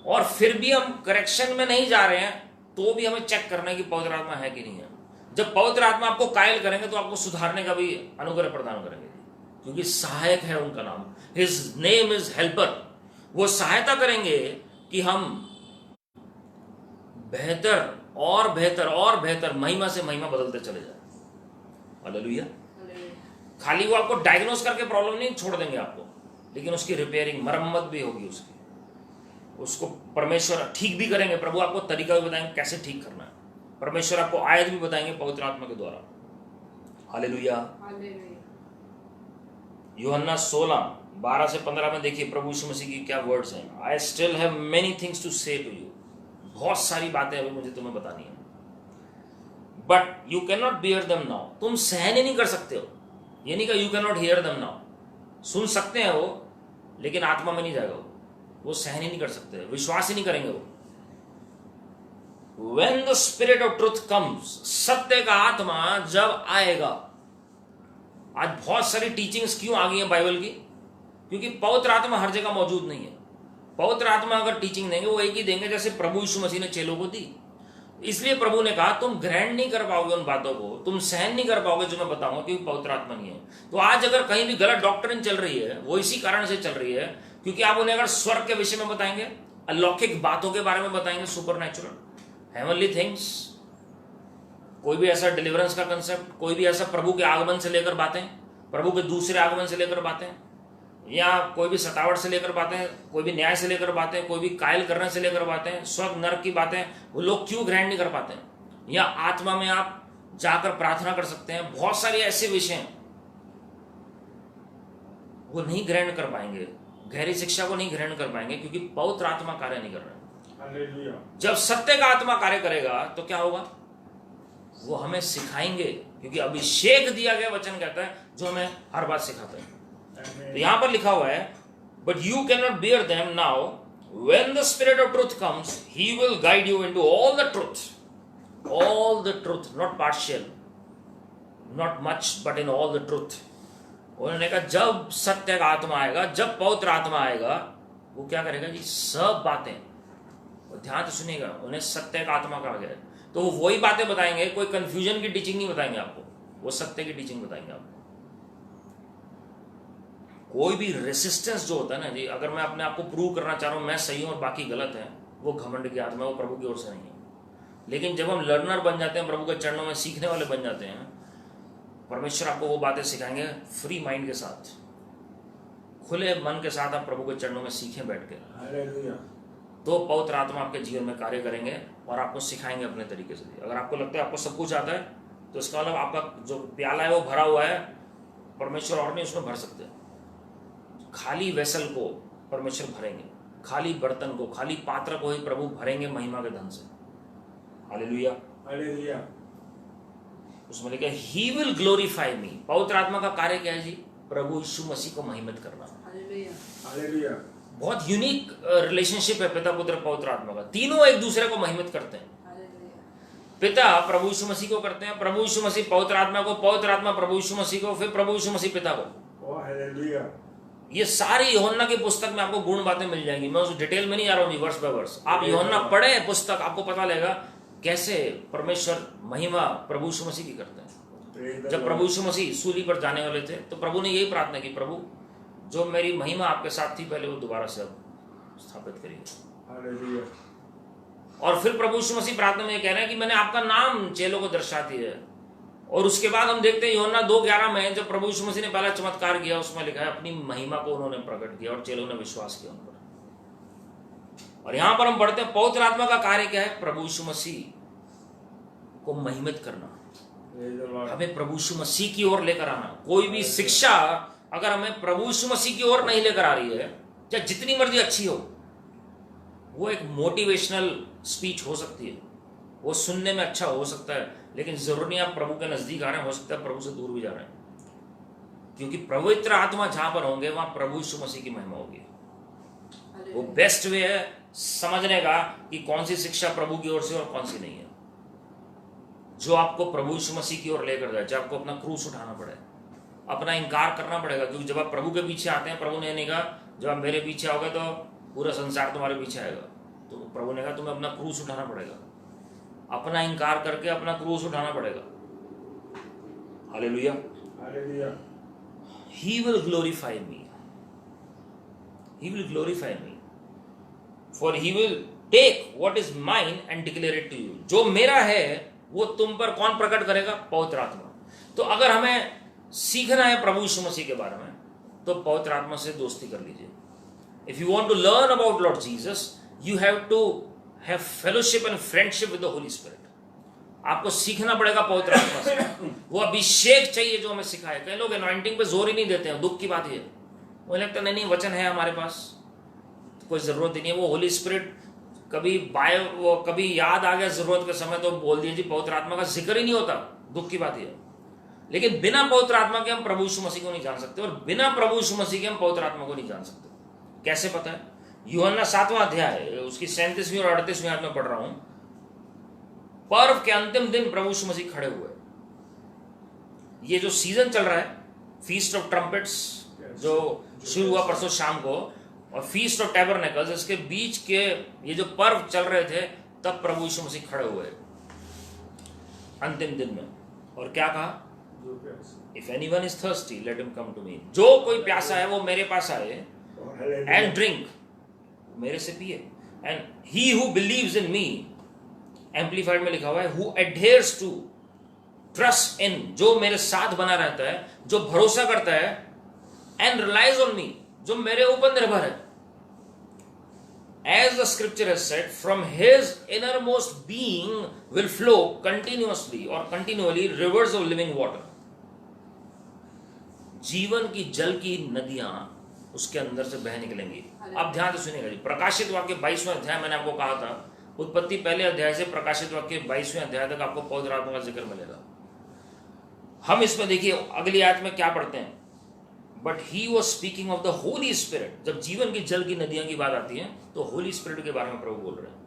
और फिर भी हम करेक्शन में नहीं जा रहे हैं, तो भी हमें चेक करना है कि पवित्र आत्मा है कि नहीं है। जब पवित्र आत्मा आपको कायल करेंगे तो आपको सुधारने का भी अनुग्रह प्रदान करेंगे, क्योंकि सहायक है उनका नाम, हिज नेम इज हेल्पर। वो सहायता करेंगे कि हम बेहतर और बेहतर और बेहतर, महिमा से महिमा बदलते चले जाए। हालेलुया। खाली वो आपको डायग्नोस करके प्रॉब्लम नहीं छोड़ देंगे आपको, लेकिन उसकी रिपेयरिंग, मरम्मत भी होगी उसकी, उसको परमेश्वर ठीक भी करेंगे। प्रभु आपको तरीका भी बताएंगे कैसे ठीक करना है। परमेश्वर आपको आयत भी बताएंगे पवित्र आत्मा के द्वारा। हालेलुया। यूहन्ना 16:12 से 15 में देखिए प्रभु यीशु मसीह की क्या वर्ड्स हैं। I still have many things to say to you. बहुत सारी बातें अभी मुझे तुम्हें बतानी है, but you can not bear them now. तुम सहन ही नहीं कर सकते हो। ये नहीं कहा you can not hear them now. सुन सकते हैं वो, लेकिन आत्मा में नहीं जाएगा वो सहन ही नहीं कर सकते, विश्वास ही नहीं करेंगे वो। When the spirit of truth comes, सत्य का आत्मा जब आएगा। आज बहुत सारी टीचिंग्स क्यों आ गई हैं बाइबल की? क्योंकि पवित्र आत्मा हर जगह मौजूद नहीं है। पवित्र आत्मा अगर टीचिंग देंगे वो एक ही देंगे जैसे प्रभु यीशु मसीह ने चेलों को दी। इसलिए प्रभु ने कहा तुम ग्रहण नहीं कर पाओगे उन बातों को, तुम सहन नहीं कर पाओगे जो मैं बताऊंगा, क्योंकि पवित्र आत्मा नहीं है। तो आज अगर कहीं भी गलत डॉक्ट्रिन चल रही है, वो इसी कारण से चल रही है क्योंकि आप उन्हें अगर स्वर्ग के विषय में बताएंगे, अलौकिक बातों के बारे में बताएंगे, सुपरनैचुरल हेवनली थिंग्स, कोई भी ऐसा डिलीवरेंस का कंसेप्ट, कोई भी ऐसा प्रभु के आगमन से लेकर बातें, प्रभु के दूसरे आगमन से लेकर बातें, या कोई भी सतावट से लेकर बातें, कोई भी न्याय से लेकर बातें, कोई भी कायल करने से लेकर बातें, स्वर्ग नरक की बातें, वो लोग क्यों ग्रहण नहीं कर पाते? या आत्मा में आप जाकर प्रार्थना कर सकते हैं, बहुत सारे ऐसे विषय हैं वो नहीं ग्रहण कर पाएंगे, गहरी शिक्षा को नहीं ग्रहण कर पाएंगे, क्योंकि पवित्र आत्मा कार्य नहीं कर रहा है। जब सत्य का आत्मा कार्य करेगा तो क्या होगा? वो हमें सिखाएंगे, क्योंकि अभिषेक दिया गया वचन कहता है जो हमें हर बात सिखाता है। तो यहां पर लिखा हुआ है but you can not bear them now, when the spirit of truth comes he will guide you into all the truth, not partial, not much, but in all the truth. उन्होंने कहा जब सत्य का आत्मा आएगा, जब पवित्र आत्मा आएगा, वो क्या करेगा जी? सब बातें, ध्यान से सुनिएगा, उन्हें सत्य का आत्मा कहा गया है, तो वो वही बातें बताएंगे। कोई कंफ्यूजन की टीचिंग नहीं बताएंगे आपको, वो सत्य की टीचिंग बताएंगे आपको। कोई भी रेसिस्टेंस जो होता है ना जी, अगर मैं अपने आप को प्रूव करना चाह रहा हूं मैं सही हूं और बाकी गलत है, वो घमंड की आत्मा, वो प्रभु की ओर से नहीं है। लेकिन जब हम लर्नर बन जाते हैं, प्रभु के चरणों में सीखने वाले बन जाते हैं, परमेश्वर आपको वो बातें सिखाएंगे फ्री माइंड के साथ, खुले मन के साथ आप प्रभु के चरणों में सीखें बैठ के, तो पवित्र आत्मा आपके जीवन में कार्य करेंगे और आपको सिखाएंगे अपने तरीके से। अगर आपको लगता है आपको सब कुछ आता है, तो इसका मतलब आपका जो प्याला है वो भरा हुआ है, परमेश्वर और नहीं उसमें भर सकते। खाली वेसल को परमेश्वर भरेंगे, खाली बर्तन को, खाली पात्र को ही प्रभु भरेंगे महिमा के धन से। Hallelujah, hallelujah. उसमें लिखा ही विल ग्लोरीफाई मी। पवित्र आत्मा का कार्य क्या है जी? प्रभु यीशु मसीह को महिमित करना। Hallelujah, hallelujah. बहुत यूनिक रिलेशनशिप है पिता पुत्र पवित्र आत्मा का, तीनों एक दूसरे को महिमित करते हैं। पिता प्रभु यीशु मसीह को करते हैं, प्रभु यीशु मसीह पवित्र आत्मा को, पवित्र आत्मा प्रभु यीशु मसीह को, फिर प्रभु यीशु मसीह पिता को। हालेलुया। ये सारी यूहन्ना की पुस्तक में आपको गुण बातें मिल जाएंगी। मैं उस डिटेल में नहीं आ रहा हूँ वर्ष बाय वर्ष, आप यूहन्ना पढ़े पुस्तक, आपको पता लगेगा कैसे परमेश्वर महिमा प्रभु यीशु मसीह की करते हैं। जब प्रभु यीशु मसीह सूली पर जाने वाले थे तो प्रभु ने यही प्रार्थना की, प्रभु जो मेरी महिमा आपके साथ थी पहले, वो दोबारा से अब स्थापित करिए। और फिर प्रभु यीशु मसीह प्रार्थना में ये कह रहे हैं कि मैंने आपका नाम चेलों को दर्शाती है। और उसके बाद हम देखते हैं यूहन्ना 2:11 में जब प्रभु यीशु मसीह ने पहला चमत्कार किया, उसमें लिखा है अपनी महिमा को उन्होंने प्रकट किया और चेलों ने विश्वास किया उन पर। और यहां पर हम पढ़ते हैं पवित्र आत्मा का कार्य क्या है? प्रभु यीशु मसीह को महिमित करना, हमें प्रभु यीशु मसीह की ओर लेकर आना। कोई भी शिक्षा अगर हमें प्रभु यीशु मसीह की ओर नहीं लेकर आ रही है चाहे जितनी मर्जी अच्छी हो, वो एक मोटिवेशनल स्पीच हो सकती है, वो सुनने में अच्छा हो सकता है, लेकिन जरूर नहीं आप प्रभु के नजदीक आ रहे हैं, हो सकता है प्रभु से दूर भी जा रहे हैं। क्योंकि पवित्र आत्मा जहां पर होंगे वहां प्रभु यीशु मसीह की महिमा होगी। वो बेस्ट वे है समझने का कि कौन सी शिक्षा प्रभु की ओर से और कौन सी नहीं है, जो आपको प्रभु यीशु मसीह की ओर लेकर जाए। चाहे आपको अपना क्रूस उठाना पड़े, अपना इनकार करना पड़ेगा, क्योंकि जब आप प्रभु के पीछे आते हैं, प्रभु ने नहीं कहा जब आप मेरे पीछे आओगे तो पूरा संसार तुम्हारे पीछे आएगा। तो प्रभु ने कहा तुम्हें अपना क्रूस उठाना पड़ेगा, अपना इनकार करके अपना क्रूस उठाना पड़ेगा। Hallelujah, hallelujah. He will glorify me. He will glorify me. For he will take what is mine and declare it to you. जो मेरा है वो तुम पर कौन प्रकट करेगा? पवित्र आत्मा। तो अगर हमें सीखना है प्रभु यीशु मसीह के बारे में, तो पवित्र आत्मा से दोस्ती कर लीजिए। If you want to learn about Lord Jesus, you have to have fellowship and friendship with the Holy Spirit. आपको सीखना पड़ेगा पवित्र आत्मा से। वो अभिषेक चाहिए जो हमें सिखाए। कई लोग एनॉइंटिंग पे जोर ही नहीं देते हैं, दुख की बात है। मुझे लगता नहीं वचन है हमारे पास, तो कोई जरूरत ही नहीं है। वो होली स्पिरिट कभी याद आ गया जरूरत के समय तो बोल दिए जी, पवित्र आत्मा का जिक्र ही नहीं होता, दुख की बात है। लेकिन बिना पवित्र आत्मा के हम प्रभु यीशु मसीह को नहीं जान सकते, और बिना प्रभु यीशु मसीह के हम पवित्र आत्मा को नहीं जान सकते। कैसे पता है? यूहन्ना 7वां अध्याय उसकी 37वीं और 38वीं आयत में पढ़ रहा हूं। पर्व के अंतिम दिन प्रभु यीशु मसीह खड़े हुए। ये जो सीजन चल रहा है, फीस्ट ऑफ ट्रम्पेट्स जो शुरू हुआ परसों शाम को, और फीस्ट ऑफ टैबरनेकल्स, इसके बीच के ये जो पर्व चल रहे थे, तब प्रभु यीशु मसीह खड़े हुए अंतिम दिन में। और क्या कहा? If anyone is thirsty let him come to me. जो कोई प्यासा है वो मेरे पास आए एंड ड्रिंक, मेरे से पिए। And he who believes in me, amplified में लिखा हुआ है, हु एडहेयर्स टू ट्रस्ट इन, जो मेरे साथ बना रहता है, जो भरोसा करता है, एंड रिलाइज ऑन मी, जो मेरे ऊपर निर्भर है। As the scripture has said, from his innermost being will flow continuously or continually rivers of living water. जीवन की जल की नदियां उसके अंदर से बह निकलेंगी। अब ध्यान से सुनिएगा जी, प्रकाशित वाक्य 22वां अध्याय, मैंने आपको कहा था उत्पत्ति पहले अध्याय से प्रकाशित वाक्य 22वें अध्याय तक आपको पवित्र आत्मा का जिक्र मिलेगा। हम इसमें देखिए अगली आयत में क्या पढ़ते हैं, but he was speaking of the Holi spirit. जब जीवन की जल की नदियां की बात आती है तो होली स्पिरिट के बारे में प्रभु बोल रहे हैं।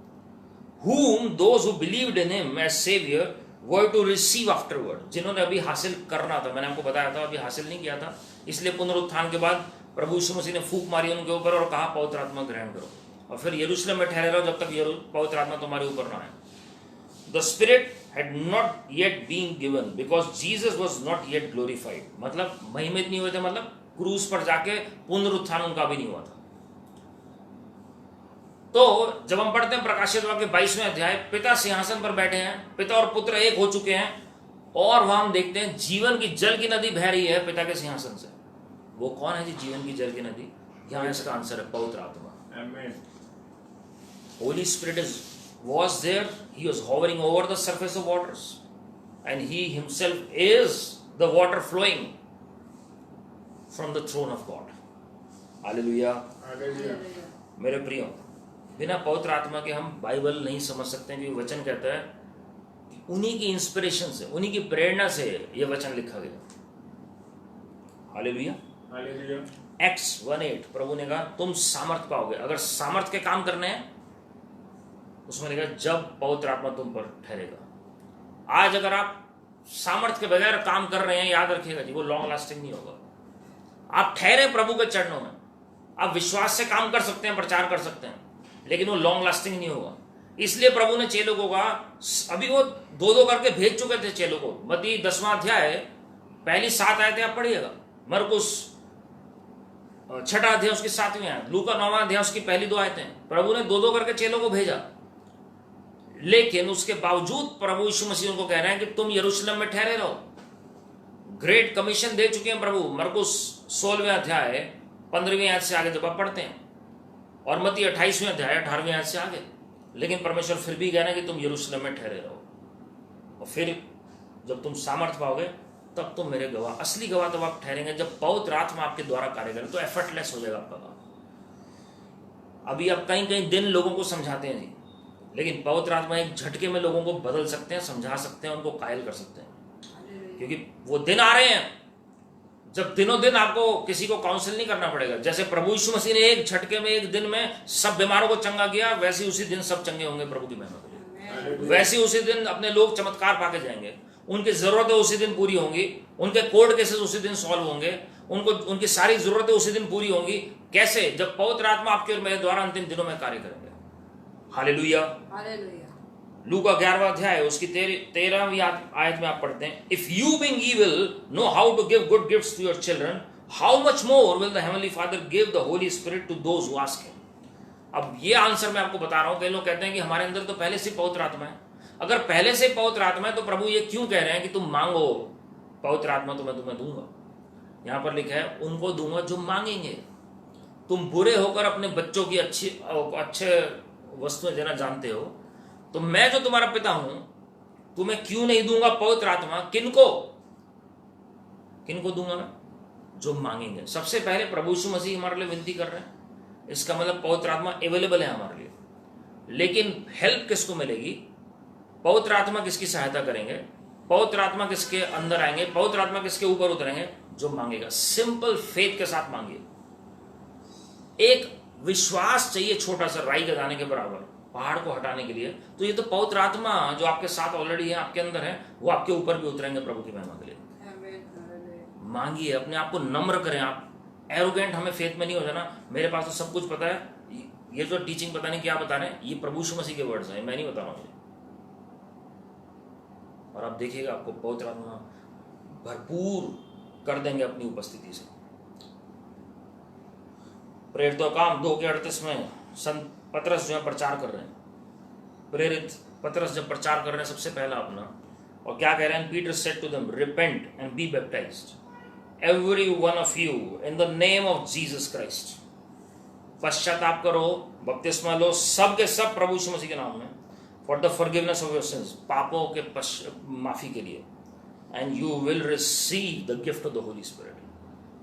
whom those who believed in him as savior were to receive afterward, जिन्होंने अभी हासिल करना था। मैंने आपको बताया था अभी हासिल नहीं किया था, इसलिए पुनरुत्थान के बाद प्रभु यीशु मसीह ने फूंक मारी उनके ऊपर और कहा पवित्र आत्मा ग्रहण करो, और फिर यरूशलेम में ठहरे रहो जब तक पवित्र आत्मा तुम्हारे ऊपर ना आए। The Spirit had not yet been given because Jesus was not yet glorified. मतलब महिमित नहीं हुए थे, मतलब क्रूस पर जाके पुनरुत्थान उनका भी नहीं हुआ था। तो जब हम पढ़ते हैं प्रकाशित वाक्य 22वें अध्याय, पिता सिंहासन पर बैठे हैं, पिता और पुत्र एक हो चुके हैं, और वहां हम देखते हैं जीवन की जल की नदी बह रही है पिता के सिंहासन से। वो कौन है जी जीवन की जल की नदी? यहाँ इसका आंसर है पवित्र आत्मा। आमीन। Holi spirit was there, he was hovering over the surface of waters, and he himself is the water flowing from the throne of God. Hallelujah. Hallelujah. मेरे प्रियो, बिना पवित्र आत्मा के हम बाइबल नहीं समझ सकते, क्योंकि वचन कहता है कि उन्हीं की इंस्पिरेशन से, उन्हीं की प्रेरणा से ये वचन लिखा गया। Hallelujah, hallelujah. Acts 1:8 प्रभु ने कहा तुम सामर्थ पाओगे। अगर सामर्थ के काम करने हैं उसमें लिखा जब पवित्र आत्मा तुम पर ठहरेगा। आज अगर आप सामर्थ के बगैर काम कर रहे हैं, याद रखिएगा जी, वो लॉन्ग लास्टिंग नहीं होगा। आप ठहरे प्रभु के चरणों में, आप विश्वास से काम कर सकते हैं, प्रचार कर सकते हैं, लेकिन वो लॉन्ग लास्टिंग नहीं होगा। इसलिए प्रभु ने चेलों को कहा, अभी वो 2-2 करके भेज चुके थे चेलों को। मत्ती 10वां अध्याय पहली 7 आयतें आप पढ़िएगा, मरकुस 6वां अध्याय उसकी 7वीं आयत, लूका 9वां अध्याय उसकी पहली 2 आयतें। प्रभु ने 2-2 करके चेलों को भेजा, लेकिन उसके बावजूद प्रभु यीशु मसीह उनको कह रहे हैं कि तुम यरूशलेम में ठहरे रहो। ग्रेट कमीशन दे चुके हैं प्रभु, मरकुस 16वें अध्याय 15वीं आयत से आगे जब आप पढ़ते हैं, और मत्ती 28वें अध्याय 18वीं आयत से आगे। लेकिन परमेश्वर फिर भी कह रहे हैं कि तुम यरूशलेम में ठहरे रहो, और फिर जब तुम सामर्थ पाओगे तब तुम मेरे गवाह। असली गवाह तब आप ठहरेंगे जब पवित्र आत्मा आपके द्वारा कार्य करे, तो एफर्टलेस हो जाएगा आपका काम। अभी आप कहीं कहीं दिन लोगों को समझाते हैं जी, लेकिन पवित्र आत्मा एक झटके में लोगों को बदल सकते हैं, समझा सकते हैं, उनको कायल कर सकते हैं। क्योंकि वो दिन आ रहे हैं जब दिनों दिन आपको किसी को काउंसिल नहीं करना पड़ेगा। जैसे प्रभु यीशु मसीह ने एक झटके में एक दिन में सब बीमारों को चंगा किया, वैसे उसी दिन सब चंगे होंगे प्रभु की महिमा के लिए। वैसे उसी दिन अपने लोग चमत्कार पाके जाएंगे, उनकी जरूरतें उसी दिन पूरी होंगी, उनके कोर्ट केसेस उसी दिन सॉल्व होंगे, उनको उनकी सारी जरूरतें उसी दिन पूरी होंगी। कैसे? जब पवित्र आत्मा आपके और मेरे द्वारा अंतिम दिनों में कार्य करेंगे। हालेलुया। लूका 11वां अध्याय उसकी 13वीं आयत में आप पढ़ते हैं, if you being evil know how to give good gifts to your children, how much more will the heavenly father give the Holi spirit to those who ask him. अब ये आंसर मैं आपको बता रहा हूं। कई लोग कहते हैं कि हमारे अंदर तो पहले से पवित्र आत्मा है। अगर पहले से पवित्र आत्मा है तो प्रभु ये क्यों कह रहे हैं कि तुम मांगो पवित्र आत्मा तो मैं तुम्हें दूंगा। यहां पर लिखा है उनको दूंगा जो मांगेंगे। तुम बुरे होकर अपने बच्चों की अच्छे वस्तुएं देना जानते हो, तो मैं जो तुम्हारा पिता हूं तुम्हें क्यों नहीं दूंगा पवित्र आत्मा? किनको दूंगा मैं? जो मांगेंगे। सबसे पहले प्रभु यीशु मसीह हमारे लिए विनती कर रहे हैं, इसका मतलब पवित्र आत्मा अवेलेबल है हमारे लिए। लेकिन हेल्प किसको मिलेगी? पवित्र आत्मा किसकी सहायता करेंगे? पवित्र आत्मा किसके अंदर आएंगे? पवित्र आत्मा किसके ऊपर उतरेंगे? जो मांगेगा। सिंपल फेथ के साथ मांगिए। एक विश्वास चाहिए छोटा सा, राई के दाने के बराबर, पहाड़ को हटाने के लिए। तो ये तो पवित्र आत्मा जो आपके साथ ऑलरेडी है, आपके अंदर है, वो आपके ऊपर भी उतरेंगे प्रभु की महिमा के लिए। मांगिए, अपने आप को नम्र करें। आप एरोगेंट, हमें फेथ में नहीं हो जाना, मेरे पास तो सब कुछ पता है, ये जो टीचिंग पता नहीं क्या बता रहे हैं, ये प्रभु यीशु मसीह के वर्ड्स हैं, मैं नहीं बता रहा हूं। और आप देखिएगा आपको पवित्र आत्मा भरपूर कर देंगे अपनी उपस्थिति से। प्रेरितों का काम 2:38 में संत पतरस जो है प्रचार कर रहे हैं। प्रेरित पतरस जब प्रचार कर रहे हैं सबसे पहला अपना, और क्या कह रहे हैं? Peter said to them, repent and be baptized every one of you in the name of Jesus Christ. पश्चाताप करो, बपतिस्मा लो, सब के सब प्रभु यीशु मसीह के नाम में, for the forgiveness of your sins, पापों के माफी के लिए, and you will receive the gift of the Holi spirit.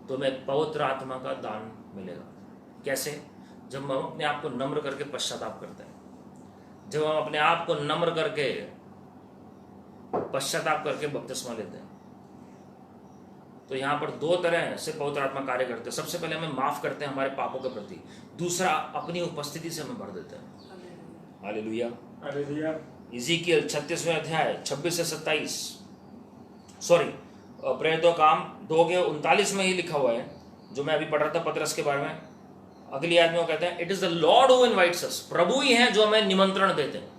तुम्हें पवित्र आत्मा का दान मिलेगा। कैसे? जब हम अपने आप को नम्र करके पश्चाताप करते हैं, जब हम अपने आप को नम्र करके पश्चाताप करके बपतिस्मा लेते हैं। तो यहां पर दो तरह से पवित्र आत्मा कार्य करते हैं। सबसे पहले हमें माफ करते हैं हमारे पापों के प्रति, दूसरा अपनी उपस्थिति से हमें भर देते हैं। Hallelujah, hallelujah. इज़ीकियल 36वें अध्याय 26 से 27, सॉरी प्रेरितों काम 2:39 में ही लिखा हुआ है, जो मैं अभी पढ़ रहा था पतरस के बारे में। अगली आयत में वो कहते हैं, it is the lord who invites us. प्रभु ही हैं जो हमें निमंत्रण देते हैं,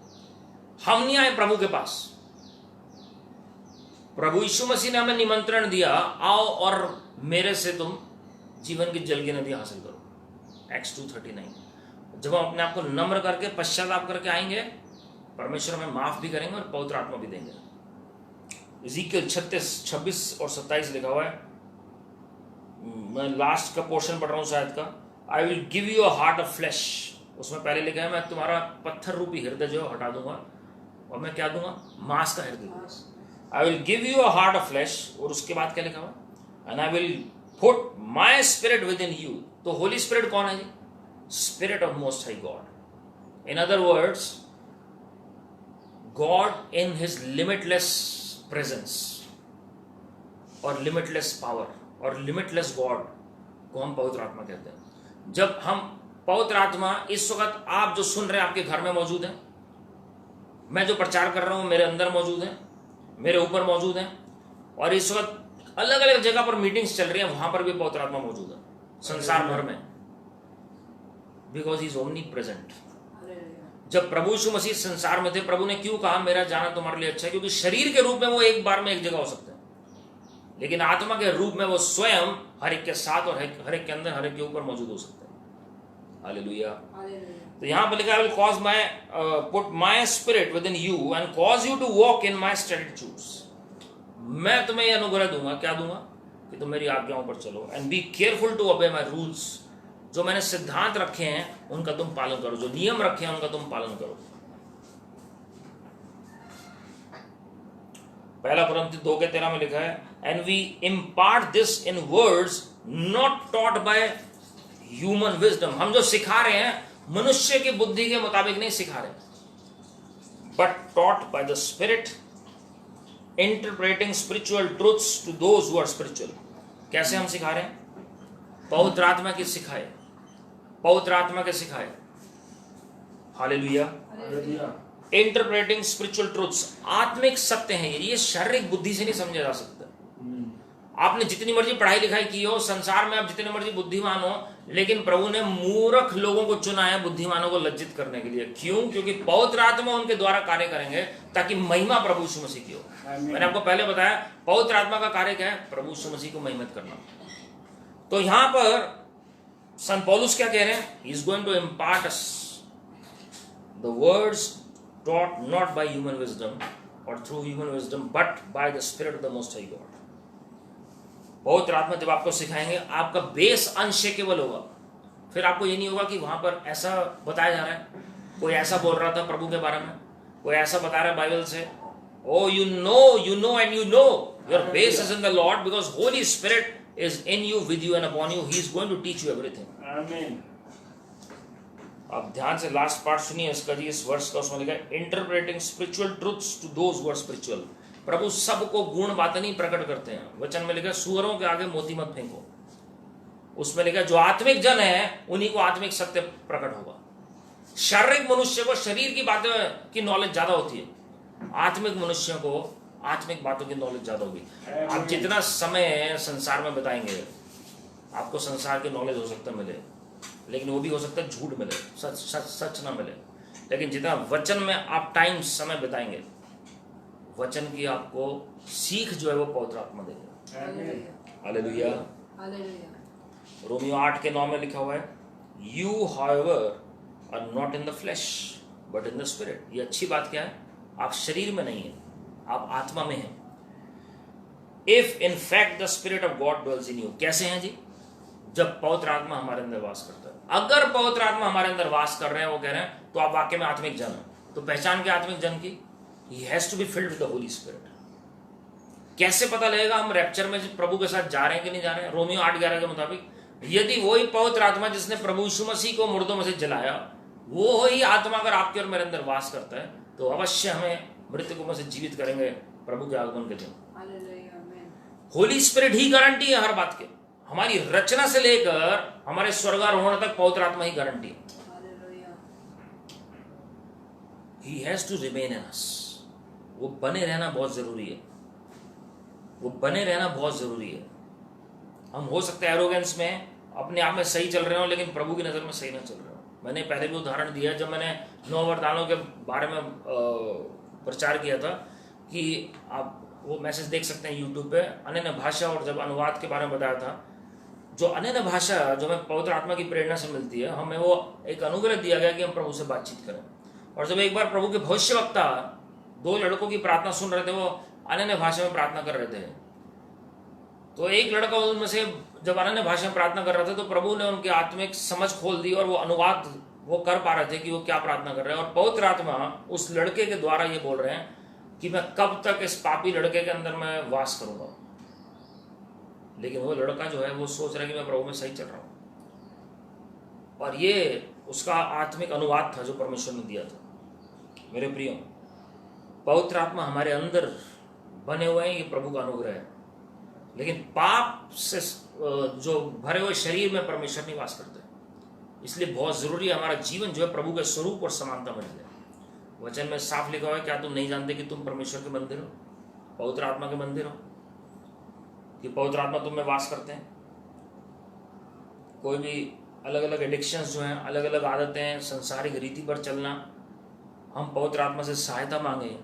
हम नहीं आए प्रभु के पास। प्रभु यीशु मसीह ने हमें निमंत्रण दिया, आओ और मेरे से तुम जीवन की जल की नदी हासिल करो। Acts 2:39। जब हम अपने आप को नम्र करके पश्चाताप करके आएंगे, परमेश्वर हमें माफ भी करेंगे और पवित्र आत्मा भी देंगे। इज़ीकियल 36, 26 और 27 लिखा हुआ है। मैं लास्ट का पोर्शन पढ़ रहा हूं शायद का। आई will give you a heart of flash. उसमें पहले लिखा है, मैं तुम्हारा पत्थर रूपी हृदय जो हटा दूंगा, और मैं क्या दूंगा? मांस का हृदय। I will give you a heart of flesh. और उसके बाद क्या लिखा हुआ? And I will put my spirit within you. तो होली स्पिरिट कौन है जी? Spirit of most high God. In other words, God in his limitless presence और लिमिटलेस पावर और लिमिटलेस गॉड को हम पवित्र आत्मा कहते हैं। जब हम पवित्र आत्मा, इस वक्त आप जो सुन रहे हैं आपके घर में मौजूद है, मैं जो प्रचार कर रहा हूं मेरे अंदर मौजूद है, मेरे ऊपर मौजूद है, और इस वक्त अलग अलग जगह पर मीटिंग्स चल रही हैं, वहां पर भी पवित्र आत्मा मौजूद है संसार भर में, because he is omni present. जब प्रभु यीशु मसीह संसार में थे, प्रभु ने क्यों कहा मेरा जाना तुम्हारे लिए अच्छा है? क्योंकि शरीर के रूप में वो एक बार में एक जगह हो सकते हैं, लेकिन आत्मा के रूप में वो स्वयं हर एक के साथ और हर एक के अंदर, हर एक के ऊपर मौजूद हो सकते हैं। हालेलुया। तो यहां पर लिखा है, will cause my put my spirit within you and cause you to walk in my statutes. मैं तुम्हें यह अनुग्रह दूंगा, क्या दूंगा? कि तुम मेरी आज्ञाओं पर चलो, and be careful to obey my rules. जो मैंने सिद्धांत रखे हैं उनका तुम पालन करो, जो नियम रखे हैं उनका तुम पालन करो। पहला कुरिन्थी 2:13 में लिखा है, and we impart this in words not taught by human wisdom. हम जो सिखा रहे हैं मनुष्य की बुद्धि के मुताबिक नहीं सिखा रहे, but taught by the spirit, interpreting spiritual truths to those who are spiritual. कैसे हम सिखा रहे हैं? पवित्र आत्मा की सिखाए, पवित्र आत्मा के सिखाए। हालेलुया। इंटरप्रेटिंग स्पिरिचुअल ट्रूथ्स, आत्मिक सत्य हैं ये शारीरिक बुद्धि से नहीं समझा जा सकता। आपने जितनी मर्जी पढ़ाई लिखाई की हो, संसार में आप जितने मर्जी बुद्धिमान हो, लेकिन प्रभु ने मूर्ख लोगों को चुना है बुद्धिमानों को लज्जित करने के लिए। क्यों? क्योंकि पवित्र आत्मा उनके द्वारा कार्य करेंगे ताकि महिमा प्रभु यीशु मसीह की हो। मैंने आपको पहले बताया पवित्र आत्मा का कार्य क्या है? प्रभु यीशु मसीह को महिमित करना। तो यहां पर संत पौलुस क्या कह रहे हैं? He is going to impart us the words taught not by human wisdom or through human wisdom but by the spirit of the most high God। पवित्र आत्मा जब आपको सिखाएंगे आपका बेस अनशेकेबल होगा। फिर आपको ये नहीं होगा कि वहां पर ऐसा बताया जा रहा है, कोई ऐसा बोल रहा था प्रभु के बारे में, कोई ऐसा बता रहा है बाइबल से। Oh you know and you know your base is in the lord because holy spirit is in you, with you and upon you. He is going to teach you everything. Amen. आप ध्यान से लास्ट पार्ट सुनिए इसका जी, इस वर्ष का। उसमें लिखा है interpreting spiritual truths to those who are spiritual. प्रभु सबको गुण बातें नहीं प्रकट करते हैं। वचन में लिखा है सुअरों के आगे मोती मत फेंको। उसमें लिखा है जो आत्मिक जन है उन्हीं को आत्मिक सत्य प्रकट होगा। शारीरिक मनुष्य को शरीर की बातों की नॉलेज ज्यादा होती है, आत्मिक मनुष्य को आत्मिक बातों की नॉलेज ज्यादा होगी। आप जितना समय संसार में बताएंगे आपको संसार की नॉलेज हो सकता मिले, लेकिन वो भी हो सकता है झूठ मिले, सच ना मिले। लेकिन जितना वचन में आप टाइम समय बिताएंगे, वचन की आपको सीख जो है वो पवित्र आत्मा देगा। हालेलुया। रोमियो 8:9 में लिखा हुआ है you however are not in the flesh but in the spirit. ये अच्छी बात क्या है? आप शरीर में नहीं है, आप आत्मा में हैं। If in fact the spirit of God dwells in you. कैसे हैं जी? जब पवित्र आत्मा हमारे अंदर वास करता है। अगर पवित्र आत्मा हमारे अंदर वास कर रहे हैं, वो कह रहे हैं, तो आप वाकई में आत्मिक जन है। तो पहचान के आत्मिक जन की, he has to be filled with the Holy Spirit। कैसे पता लगेगा हम रैप्चर में प्रभु के साथ जा रहे हैं कि नहीं जा रहे हैं? रोमियो 8:11 के मुताबिक यदि वही पवित्र आत्मा जिसने प्रभु यीशु मसीह को मुर्दों में से जलाया, वो ही आत्मा अगर आपके और मेरे अंदर वास करता है, तो अवश्य हमें मृतकों में से जीवित करेंगे प्रभु के आगमन के दिन। होली स्पिरिट ही गारंटी है हर बात के। हमारी रचना से लेकर हमारे स्वर्गारोहण तक पवित्र आत्मा ही गारंटी है। He has to remain in us। वो बने रहना बहुत जरूरी है, वो बने रहना बहुत जरूरी है। हम हो सकते हैं एरोगेंस में अपने आप में सही चल रहे हो, लेकिन प्रभु की नजर में सही ना चल रहे हो। मैंने पहले भी उदाहरण दिया जब मैंने 9 वरदानों के बारे में प्रचार किया था कि आप वो मैसेज देख सकते हैं यूट्यूब पे, अन्य भाषा और जब अनुवाद के बारे में बताया था। जो अन्य भाषा जो हमें पवित्र आत्मा की प्रेरणा से मिलती है, हमें वो एक अनुग्रह दिया गया कि हम प्रभु से बातचीत करें। और जब एक बार प्रभु के भविष्यवक्ता 2 लड़कों की प्रार्थना सुन रहे थे, वो अन्य भाषा में प्रार्थना कर रहे थे। तो एक लड़का उनमें से जब अन्य भाषा में प्रार्थना कर रहा था, तो प्रभु ने उनकी आत्मिक समझ खोल दी और वो अनुवाद वो कर पा रहे थे कि वो क्या प्रार्थना कर रहे हैं। और पवित्र आत्मा उस लड़के के द्वारा ये बोल रहे हैं कि मैं कब तक इस पापी लड़के के अंदर मैं वास करूंगा। लेकिन वो लड़का जो है वो सोच रहा है कि मैं प्रभु में सही चल रहा हूं। और ये उसका आत्मिक अनुवाद था जो परमेश्वर ने दिया था। मेरे प्रियो, पवित्र आत्मा हमारे अंदर बने हुए हैं, ये प्रभु का अनुग्रह है। लेकिन पाप से जो भरे हुए शरीर में परमेश्वर नहीं वास करते। इसलिए बहुत जरूरी है हमारा जीवन जो है प्रभु के स्वरूप और समानता बन जाए। वचन में साफ लिखा हुआ है, क्या तुम नहीं जानते कि तुम परमेश्वर के मंदिर हो, पवित्र आत्मा के मंदिर हो, कि पवित्र आत्मा तुम में वास करते हैं। कोई भी अलग अलग एडिक्शंस जो हैं, अलग अलग आदतें, संसारिक रीति पर चलना, हम पवित्र आत्मा से सहायता मांगे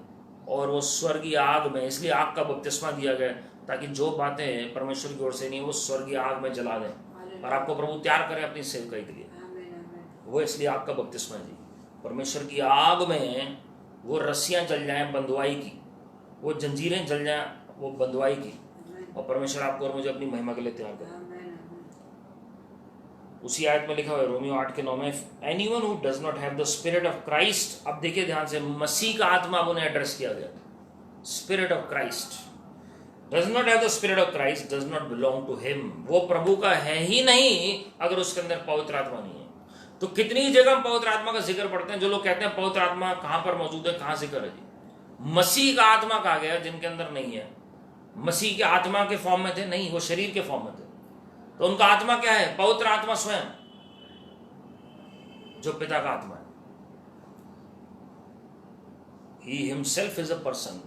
और वो स्वर्गीय आग में, इसलिए आग का बपतिस्मा दिया गया ताकि जो बातें परमेश्वर की ओर से नहीं वो स्वर्गीय आग में जला दें और आपको प्रभु तैयार करे अपनी सेवकाई के लिए। वो इसलिए आग का बपतिस्मा है जी। परमेश्वर की आग में वो रस्सियां जल जाएं बंधुआई की, वो जंजीरें जल जाएं वो बंधुआई की, और परमेश्वर आपको और मुझे अपनी महिमा के लिए तैयार करे। उसी आयत में लिखा हुआ है रोमियो 8:9 में, anyone who does not have the spirit of Christ. अब देखिए ध्यान से, मसीह का आत्मा अब उन्हें एड्रेस किया गया। Spirit of Christ does not have the spirit of Christ does not belong to him. वो प्रभु का है ही नहीं अगर उसके अंदर पवित्र आत्मा नहीं है। तो कितनी ही जगह हम पवित्र आत्मा का जिक्र पढ़ते हैं। जो लोग कहते हैं पवित्र आत्मा कहां पर मौजूद है, कहां जिक्र है जी? मसीह का आत्मा कहा गया जिनके अंदर नहीं है। मसीह के आत्मा के फॉर्म में थे नहीं, वो शरीर के फॉर्म में थे। तो उनका आत्मा क्या है? पवित्र आत्मा स्वयं, जो पिता का आत्मा है। He himself is a person.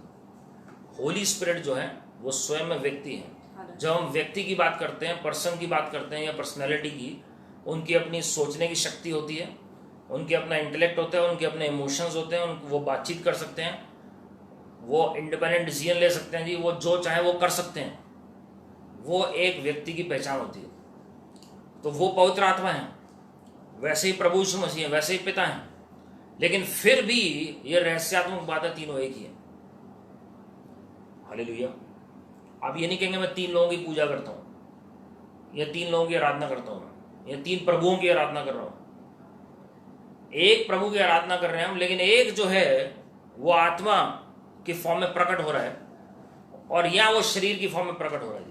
Holi spirit जो है वो स्वयं में व्यक्ति है। जब हम व्यक्ति की बात करते हैं, पर्सन की बात करते हैं या पर्सनैलिटी की, उनकी अपनी सोचने की शक्ति होती है, उनके अपना इंटेलेक्ट होता है, उनके अपने इमोशंस होते हैं, वो बातचीत कर सकते हैं, वो इंडिपेंडेंट डिसीजन ले सकते हैं जी, वो जो चाहे वो कर सकते हैं। वो एक व्यक्ति की पहचान होती है। तो वो पवित्र आत्मा है। वैसे ही प्रभु यीशु मसीह है, वैसे ही पिता है। लेकिन फिर भी ये रहस्यात्मक बात है, तीनों एक ही है। हालेलुया। आप ये नहीं कहेंगे मैं 3 लोगों की पूजा करता हूं या 3 लोगों की आराधना करता हूं, या 3 प्रभुओं की आराधना कर रहा हूं। एक प्रभु की आराधना कर रहे हैं हम, लेकिन एक जो है वो आत्मा के फॉर्म में प्रकट हो रहा है और या वो शरीर की फॉर्म में प्रकट हो रहा है।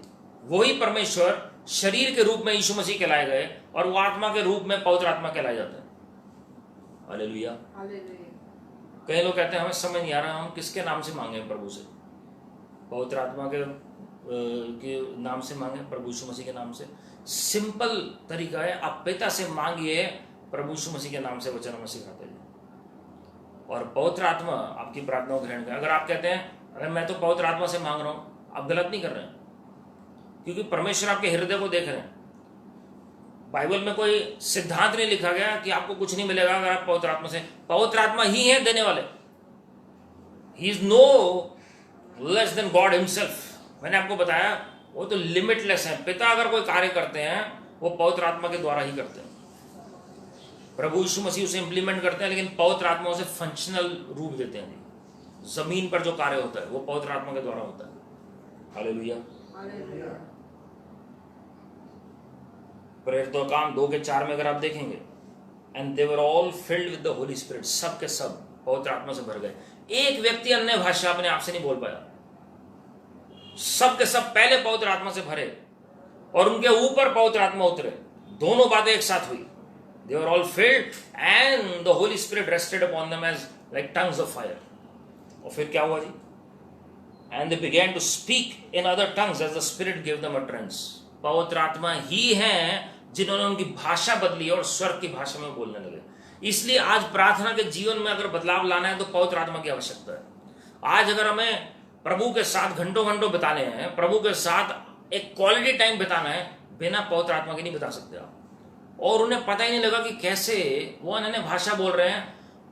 वही परमेश्वर शरीर के रूप में यीशु मसीह कहलाए गए और वो आत्मा के रूप में पवित्र आत्मा कहलाए जाते हैं। हालेलुया। कई लोग कहते हैं हमें समझ नहीं आ रहा हम किसके नाम से मांगे प्रभु से। पवित्र आत्मा के नाम से मांगे, प्रभु यीशु मसीह के नाम से। सिंपल तरीका है, आप पिता से मांगिए प्रभु यीशु मसीह के नाम से, वचन में सिखाते हैं। और पवित्र आत्मा आपकी प्रार्थना को ग्रहण करें। अगर आप कहते हैं अरे मैं तो पवित्र आत्मा से मांग रहा हूं, आप गलत नहीं कर रहे हैं, क्योंकि परमेश्वर आपके हृदय को देख रहे हैं। बाइबल में कोई सिद्धांत नहीं लिखा गया कि आपको कुछ नहीं मिलेगा अगर आप पवित्र आत्मा से। पवित्र आत्मा ही है देने वाले। He is no less than God himself. मैंने आपको बताया वो तो लिमिटलेस है। पिता अगर कोई कार्य करते हैं वो पवित्र आत्मा के द्वारा ही करते हैं। प्रभु यीशु मसीह उसे इंप्लीमेंट करते हैं, लेकिन पवित्र आत्मा उसे फंक्शनल रूप देते हैं। जमीन पर जो कार्य होता है वो पवित्र आत्मा के द्वारा होता है। हालेलुया। प्रेरितों का काम 2:4 में अगर आप देखेंगे, and they were all filled with the Holi spirit. सब के सब पवित्र आत्मा से भर गए। एक व्यक्ति अन्य भाषा अपने आप से नहीं बोल पाया। सब के सब पहले पवित्र आत्मा से भरे और उनके ऊपर पवित्र आत्मा उतरे। दोनों बातें एक साथ हुई। They were all filled and the Holy Spirit rested upon them as like tongues of fire. और फिर क्या हुआ जी? And they began to speak in other tongues as the Spirit gave them utterance. पवित्र आत्मा ही हैं जिन्होंने उनकी भाषा बदली और स्वर्ग की भाषा में बोलने लगे। इसलिए आज प्रार्थना के जीवन में अगर बदलाव लाना है तो पवित्र आत्मा की आवश्यकता है। आज अगर हमें प्रभु के साथ घंटों घंटों बिताने हैं, प्रभु के साथ एक क्वालिटी टाइम बिताना है, बिना पवित्र आत्मा के नहीं बिता सकते आप। और उन्हें पता ही नहीं लगा कि कैसे वो अन्य भाषा बोल रहे हैं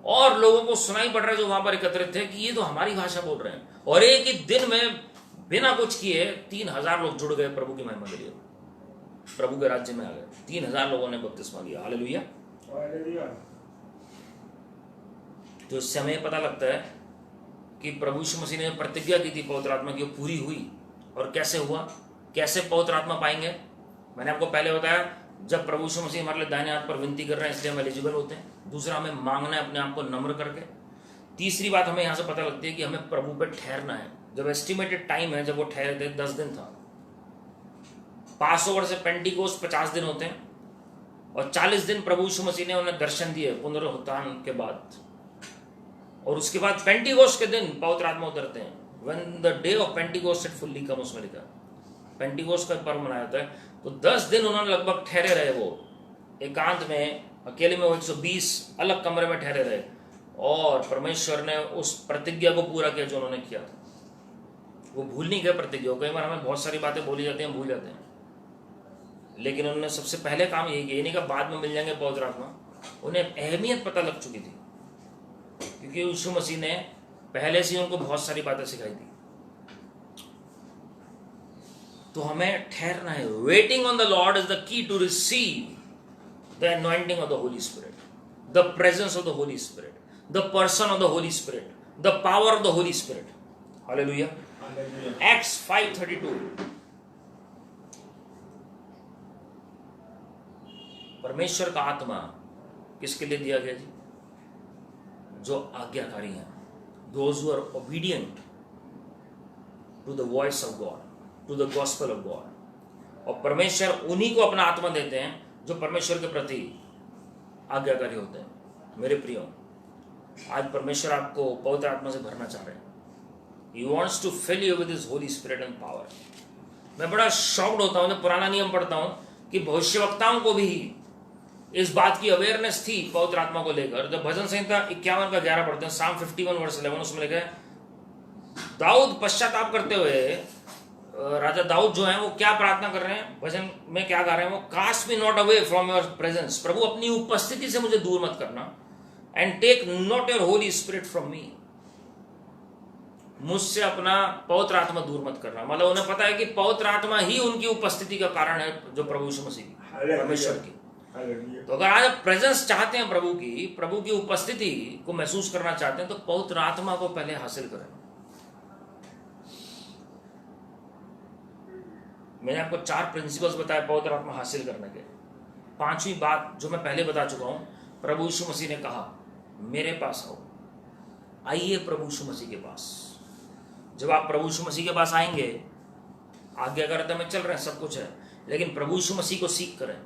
और लोगों को सुनाई पड़ रहा है जो वहां पर एकत्रित थे कि ये तो हमारी भाषा बोल रहे हैं। और एक ही दिन में बिना कुछ किए 3000 लोग जुड़ गए प्रभु की महिमा के लिए, प्रभु के राज्य में आ गए। 3000 लोगों ने बपतिस्मा लिया। हालेलुया। तो इससे हमें पता लगता है कि प्रभु यीशु मसीह ने प्रतिज्ञा की थी पवित्र आत्मा की, वो पूरी हुई। और कैसे हुआ, कैसे पवित्र आत्मा पाएंगे? मैंने आपको पहले बताया, जब प्रभु यीशु मसीह हमारे लिए दाहिने हाथ पर विनती कर रहे हैं इसलिए हम एलिजिबल होते हैं। दूसरा, हमें मांगना है अपने आप को नम्र करके। तीसरी बात हमें यहाँ से पता लगती है कि हमें प्रभु पे ठहरना है। जब एस्टिमेटेड टाइम है, जब वो ठहरे थे 10 दिन था। पासओवर से पेंटिकोस्ट 50 दिन होते हैं और 40 दिन प्रभु यीशु मसीह ने उन्हें दर्शन दिए पुनरुत्थान के बाद। और उसके बाद पेंटिकोस्ट के दिन पवित्र आत्मा उतरते हैं। When the day of Pentecost had fully come, उसमें लिखा पेंटिकोस्ट का पर्व मनाया जाता है। तो 10 दिन उन्होंने लगभग ठहरे रहे, वो एकांत में अकेले में, वो 120 अलग कमरे में ठहरे रहे और परमेश्वर ने उस प्रतिज्ञा को पूरा किया जो उन्होंने किया था। वो भूल नहीं गए प्रतिज्ञा। कई बार हमें बहुत सारी बातें बोली जाती हैं, भूल जाते हैं, लेकिन उन्होंने सबसे पहले काम यही किया। नहीं कि बाद में मिल जाएंगे पवित्र आत्मा। उन्हें अहमियत पता लग चुकी थी क्योंकि यीशु मसीह ने पहले से उनको बहुत सारी बातें सिखाई थी। तो हमें ठहरना है। Waiting on the Lord is the key to receive the anointing of the Holi Spirit, the presence of the Holi Spirit, the person of the Holi Spirit, the power of the Holi Spirit. Hallelujah. Acts 5:32। परमेश्वर का आत्मा किसके लिए दिया गया जी? जो आज्ञाकारी हैं, those who are obedient to the voice of God, to the gospel of God। और परमेश्वर उन्हीं को अपना आत्मा देते हैं जो परमेश्वर के प्रति आज्ञाकारी होते हैं। मेरे प्रियो, आज परमेश्वर आपको पवित्र आत्मा से भरना चाह रहे हैं। He wants to fill you with His Holy Spirit and power. मैं बड़ा शॉक्ड होता हूँ जब पुराना नियम पढ़ता हूँ कि भविष्यवक्ताओं को भी इस बात की अवेयरनेस थी पवित्र आत्मा को लेकर। जब भजन संहिता 51 का 11 पढ़ते हैं, Psalm 51 वर्स 11, उसमें लिखा है दाऊद पश्चाताप करते हुए, राजा दाऊद जो है वो क्या प्रार्थना कर रहे हैं, भजन में क्या गा रहे हैं वो, cast me not away from your presence, प्रभु अपनी उपस्थिति से मुझे दूर मत करना, and take not your holy spirit from me, मुझसे अपना पवित्र आत्मा दूर मत करना। मतलब उन्हें पता है कि पवित्र आत्मा ही उनकी उपस्थिति का कारण है, जो प्रभु यीशु मसीह की, परमेश्वर की। तो अगर आज आप प्रेजेंस चाहते हैं प्रभु की उपस्थिति को महसूस करना चाहते हैं, तो पवित्र आत्मा को पहले हासिल करें। मैंने आपको 4 प्रिंसिपल्स बताए पवित्र आत्मा हासिल करने के। 5वीं बात जो मैं पहले बता चुका हूं, प्रभु यीशु मसीह ने कहा मेरे पास आओ। आइए प्रभु यीशु मसीह के पास। जब आप प्रभु यीशु मसीह के पास आएंगे, आज्ञाकारिता में चल रहे हैं, सब कुछ है, लेकिन प्रभु यीशु मसीह को सीख करें।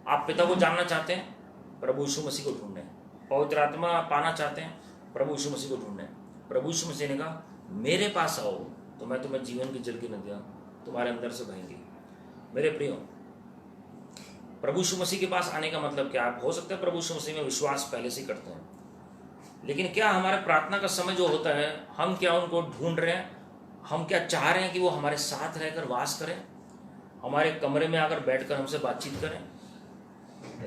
आप पिता को जानना चाहते हैं, प्रभु यीशु मसीह को ढूंढें। पवित्र आत्मा पाना चाहते हैं, प्रभु यीशु मसीह को ढूंढें। प्रभु यीशु मसीह ने कहा मेरे पास आओ तो मैं तुम्हें जीवन की जल की नदियां तुम्हारे अंदर से बहेंगी। मेरे प्रियो, प्रभु यीशु मसीह के पास आने का मतलब क्या है? हो सकता है प्रभु यीशु मसीह में विश्वास पहले से करते हैं, लेकिन क्या हमारे प्रार्थना का समय जो होता है, हम क्या उनको ढूंढ रहे हैं? हम क्या चाह रहे हैं कि वो हमारे साथ रहकर वास करें, हमारे कमरे में आकर बैठकर हमसे बातचीत करें,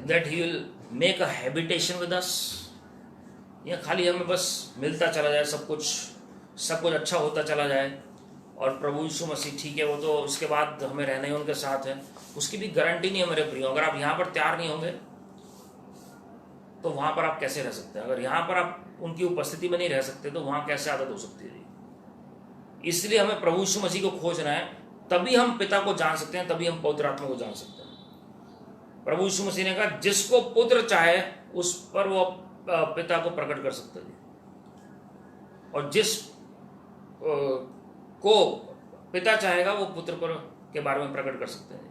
that he will make a habitation with us? या खाली हमें बस मिलता चला जाए, सब कुछ अच्छा होता चला जाए, और प्रभु यीशु मसीह ठीक है, वो तो उसके बाद हमें रहना ही उनके साथ है, उसकी भी गारंटी नहीं है मेरे प्रियो। अगर आप यहाँ पर तैयार नहीं होंगे तो वहाँ पर आप कैसे रह सकते हैं? अगर यहाँ पर आप उनकी उपस्थिति में नहीं रह सकते तो वहाँ कैसे आदत हो सकती है? इसलिए हमें प्रभु यीशु मसीह को खोजना है, तभी हम पिता को जान सकते हैं, तभी हम पवित्र आत्मा को जान सकते हैं। प्रभु यीशु मसीह ने कहा जिसको पुत्र चाहे उस पर वो पिता को प्रकट कर सकते हैं, और जिस को पिता चाहेगा वो पुत्र पर के बारे में प्रकट कर सकते हैं।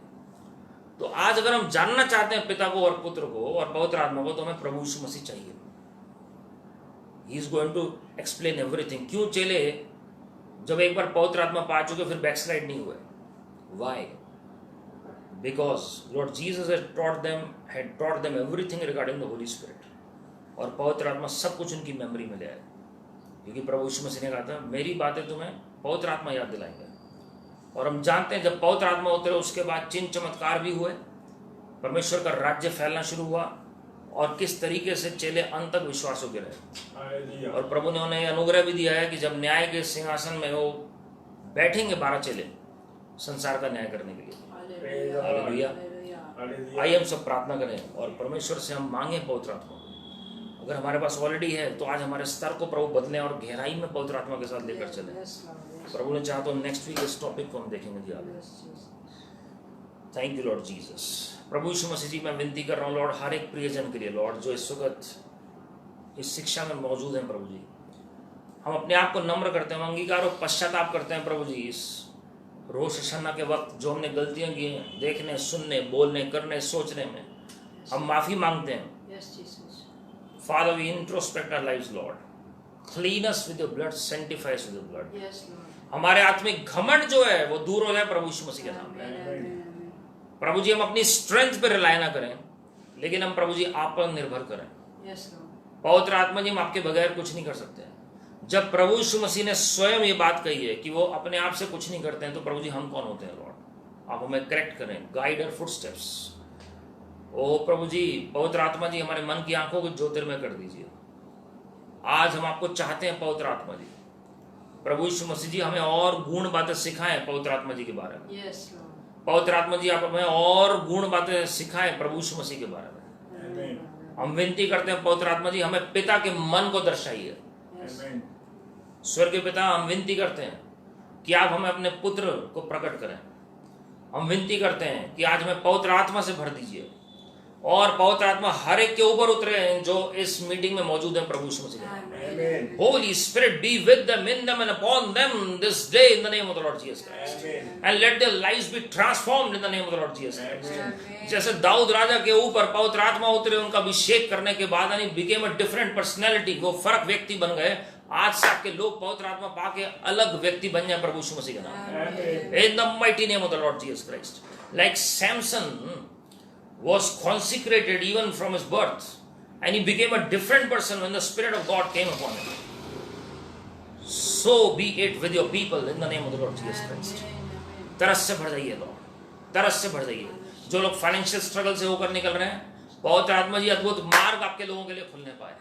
तो आज अगर हम जानना चाहते हैं पिता को और पुत्र को और पवित्र आत्मा को, तो हमें प्रभु यीशु मसीह चाहिए। He is going to explain everything. क्यों चेले जब एक बार पवित्र आत्मा पा चुके फिर बैकस्लाइड नहीं हुए? Why? Because Lord Jesus had taught them everything regarding the Holy Spirit, और पवित्र आत्मा सब कुछ उनकी मेमोरी में ले आए, क्योंकि प्रभु यीशु मसीह ने कहा था मेरी बातें तुम्हें पवित्र आत्मा याद दिलाएंगे। और हम जानते हैं जब पवित्र आत्मा उतरे उसके बाद चिन्ह चमत्कार भी हुए, परमेश्वर का राज्य फैलना शुरू हुआ, और किस तरीके से चेले अंत तक विश्वासों के रहे। और प्रभु ने उन्हें अनुग्रह भी दिया है कि जब न्याय के सिंहासन में वो बैठेंगे 12 चेले संसार का न्याय करने के लिए। हालेलुया। आइए हम सब प्रार्थना करें और परमेश्वर से हम मांगे पवित्र आत्मा। अगर हमारे पास ऑलरेडी है तो आज हमारे स्तर को प्रभु बदलें और गहराई में पवित्र आत्मा के साथ लेकर चलें। प्रभु ने चाहा तो नेक्स्ट वीक इस टॉपिक को हम देखेंगे जी आगे। Thank you lord Jesus. प्रभु यीशु मसीह जी, मैं विनती कर रहा हूँ लॉर्ड हर एक प्रियजन के लिए लॉर्ड जो इस वक्त इस शिक्षा में मौजूद हैं प्रभु जी, हम अपने आप को नम्र करते हैं, अंगीकार और पश्चाताप करते हैं प्रभु जी। इस रोश हशन्ना के वक्त जो हमने गलतियां की हैं देखने, सुनने, बोलने, करने, सोचने में, हम माफ़ी मांगते हैं। Father, we introspect our lives, Lord. Clean us with your blood, sanctify us with your blood. Yes, Lord. हमारे आत्मिक घमंड जो है वो दूर हो जाए प्रभु यीशु मसीह के नाम में। प्रभु जी, हम अपनी स्ट्रेंथ पर रिलाय ना करें, लेकिन हम प्रभु जी आप पर निर्भर करें। Yes, Lord. पवित्र आत्मा जी, हम आपके बगैर कुछ नहीं कर सकते। जब प्रभु यीशु मसीह ने स्वयं ये बात कही है कि वो अपने आप से कुछ नहीं करते हैं, तो प्रभु जी हम कौन होते हैं लॉर्ड? आप हमें करेक्ट करें, गाइड आवर फुटस्टेप्स। ओ प्रभु जी, पवित्र आत्मा जी, हमारे मन की आंखों को ज्योतिर्मय कर दीजिए। आज हम आपको चाहते हैं पवित्र आत्मा जी। प्रभु यीशु मसीह जी, हमें और गुण बातें सिखाएं पवित्र आत्मा जी के बारे में। Yes, Lord. पवित्र आत्मा जी, आप हमें और गुण बातें सिखाएं प्रभु यीशु मसीह के बारे में। हम विनती करते हैं पवित्र आत्मा जी, हमें पिता के मन को दर्शाइए। स्वर्ग के पिता, हम विनती करते हैं कि आप हमें अपने पुत्र को प्रकट करें। हम विनती करते हैं कि आज हमें पवित्र आत्मा से भर दीजिए और पवित्र आत्मा हर एक के ऊपर उतरे हैं जो इस मीटिंग में मौजूद हैं प्रभु यीशु मसीह के नाम में। Holy Spirit be with them, in them and upon them this day in the name of the Lord Jesus Christ. And let their lives be transformed in the name of the Lord Jesus Christ. जैसे दाऊद राजा के ऊपर पवित्र आत्मा उतरे, उनका अभिषेक करने के बाद यानी became a different personality, वो फर्क व्यक्ति बन गए। आज से आपके लोग पवित्र आत्मा पाके अलग व्यक्ति बन जाए प्रभु यीशु मसीह के नाम में। In the mighty name of the Lord Jesus Christ. Like Samson was consecrated even from his birth, and he became a different person when the Spirit of God came upon him. So be it with your people in the name of the Lord Jesus Christ. तरस से भर जाइए लॉर्ड, तरस से भर जाइए। जो लोग फाइनेंशियल स्ट्रगल से होकर निकल रहे हैं, पवित्र आत्मा जी अद्भुत मार्ग आपके लोगों के लिए खुलने पाए।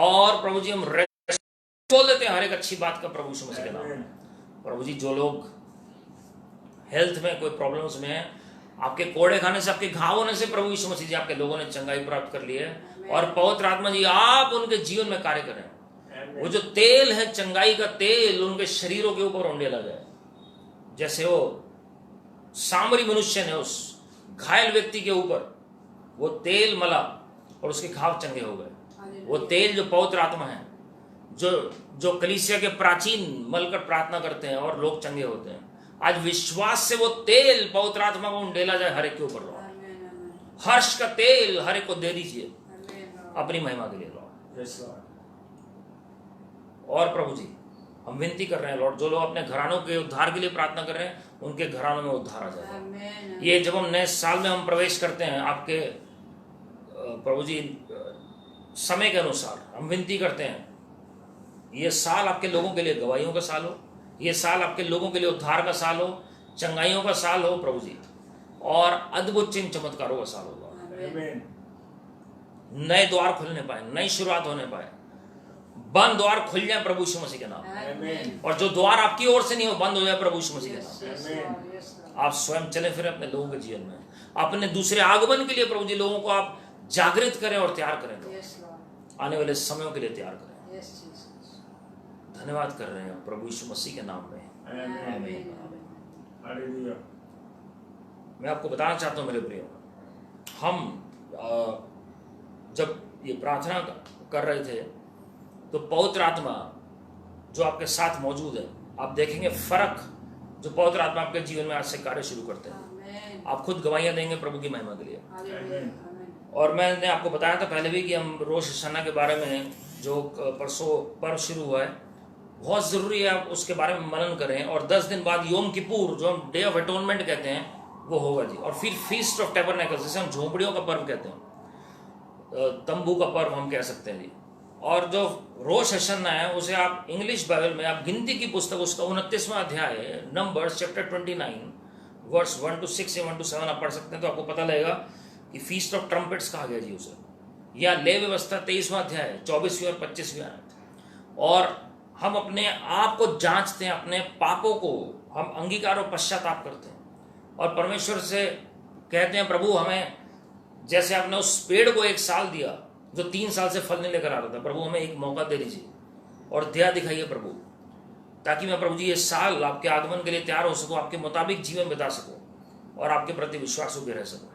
और प्रभु जी हम बोल देते हैं हर एक अच्छी बात का प्रभु यीशु मसीह के नाम में। प्रभु जी जो लोग हेल्थ में कोई प्रॉब्लम्स में है, आपके कोड़े खाने से, आपके घाव होने से प्रभु यीशु मसीह जी आपके लोगों ने चंगाई प्राप्त कर ली है। और पवित्र आत्मा जी आप उनके जीवन में कार्य करें। वो जो तेल है, चंगाई का तेल उनके शरीरों के ऊपर उंडेला जाए। जैसे वो सामरी मनुष्य ने उस घायल व्यक्ति के ऊपर वो तेल मला और उसके घाव चंगे हो गए। वो तेल जो पवित्र आत्मा है, जो कलीसिया के प्राचीन मलकर प्रार्थना करते हैं और लोग चंगे होते हैं। आज विश्वास से वो तेल पवित्र आत्मा को उंडेला जाए हर एक के ऊपर लॉर्ड। हर्ष का तेल हर एक को दे दीजिए अपनी महिमा के लिए लॉर्ड। और प्रभु जी हम विनती कर रहे हैं लॉर्ड, जो लोग अपने घरानों के उद्धार के लिए प्रार्थना कर रहे हैं, उनके घरानों में उद्धार आ जाए। ये जब हम नए साल में हम प्रवेश करते हैं आपके प्रभु जी समय के अनुसार, हम विनती करते हैं ये साल आपके लोगों के लिए गवाहियों का साल हो, ये साल आपके लोगों के लिए उद्धार का साल हो, चंगाइयों का साल हो प्रभु जी, और अद्भुत चिन्ह चमत्कारों का साल होगा। नए द्वार खुलने पाए, नई शुरुआत होने पाए, बंद द्वार खुल जाए प्रभु यीशु मसीह के नाम। और जो द्वार आपकी ओर से नहीं हो बंद हो जाए प्रभु यीशु मसीह के नाम। आप स्वयं चले फिर अपने लोगों के जीवन में, अपने दूसरे आगमन के लिए प्रभु जी लोगों को आप जागृत करें और तैयार करें, आने वाले समयों के लिए तैयार करें। धन्यवाद कर रहे हैं प्रभु यीशु मसीह के नाम में, आमीन। मैं आपको बताना चाहता हूं मेरे प्रियो, हम जब ये प्रार्थना कर रहे थे तो पवित्र आत्मा जो आपके साथ मौजूद है, आप देखेंगे फर्क जो पवित्र आत्मा आपके जीवन में आज से कार्य शुरू करते हैं। आप खुद गवाहियां देंगे प्रभु की महिमा के लिए। और मैंने आपको बताया था पहले भी कि हम रोश हशन्ना के बारे में जो परसों पर्व शुरू हुआ है, बहुत ज़रूरी है आप उसके बारे में मनन करें। और 10 दिन बाद योम किपुर जो हम डे ऑफ एटोनमेंट कहते हैं वो होगा जी। और फिर फीस्ट ऑफ टैबरनेकल्स जिसे हम झोपड़ियों का पर्व कहते हैं, तंबू का पर्व हम कह सकते हैं जी। और जो रोश हशन्ना है उसे आप इंग्लिश बाइबल में आप गिनती की पुस्तक उसका 29वां अध्याय नंबर्स चैप्टर 29 वर्स 1 to 6 या 1 to 7 आप पढ़ सकते हैं, तो आपको पता लगेगा कि फीस्ट ऑफ ट्रम्पेट्स कहा गया जी उसे। या ले व्यवस्था 23वां अध्याय 24वीं और 25वीं आयत। और हम अपने आप को जांचते हैं, अपने पापों को हम अंगीकार और पश्चाताप करते हैं और परमेश्वर से कहते हैं प्रभु हमें, जैसे आपने उस पेड़ को 1 साल दिया जो 3 साल से फल नहीं लेकर आ रहा था, प्रभु हमें एक मौका दे दीजिए और दया दिखाइए प्रभु, ताकि मैं प्रभु जी ये साल आपके आगमन के लिए तैयार हो सकूं, आपके मुताबिक जीवन बिता सकूं और आपके प्रति विश्वास भी रह सकूं।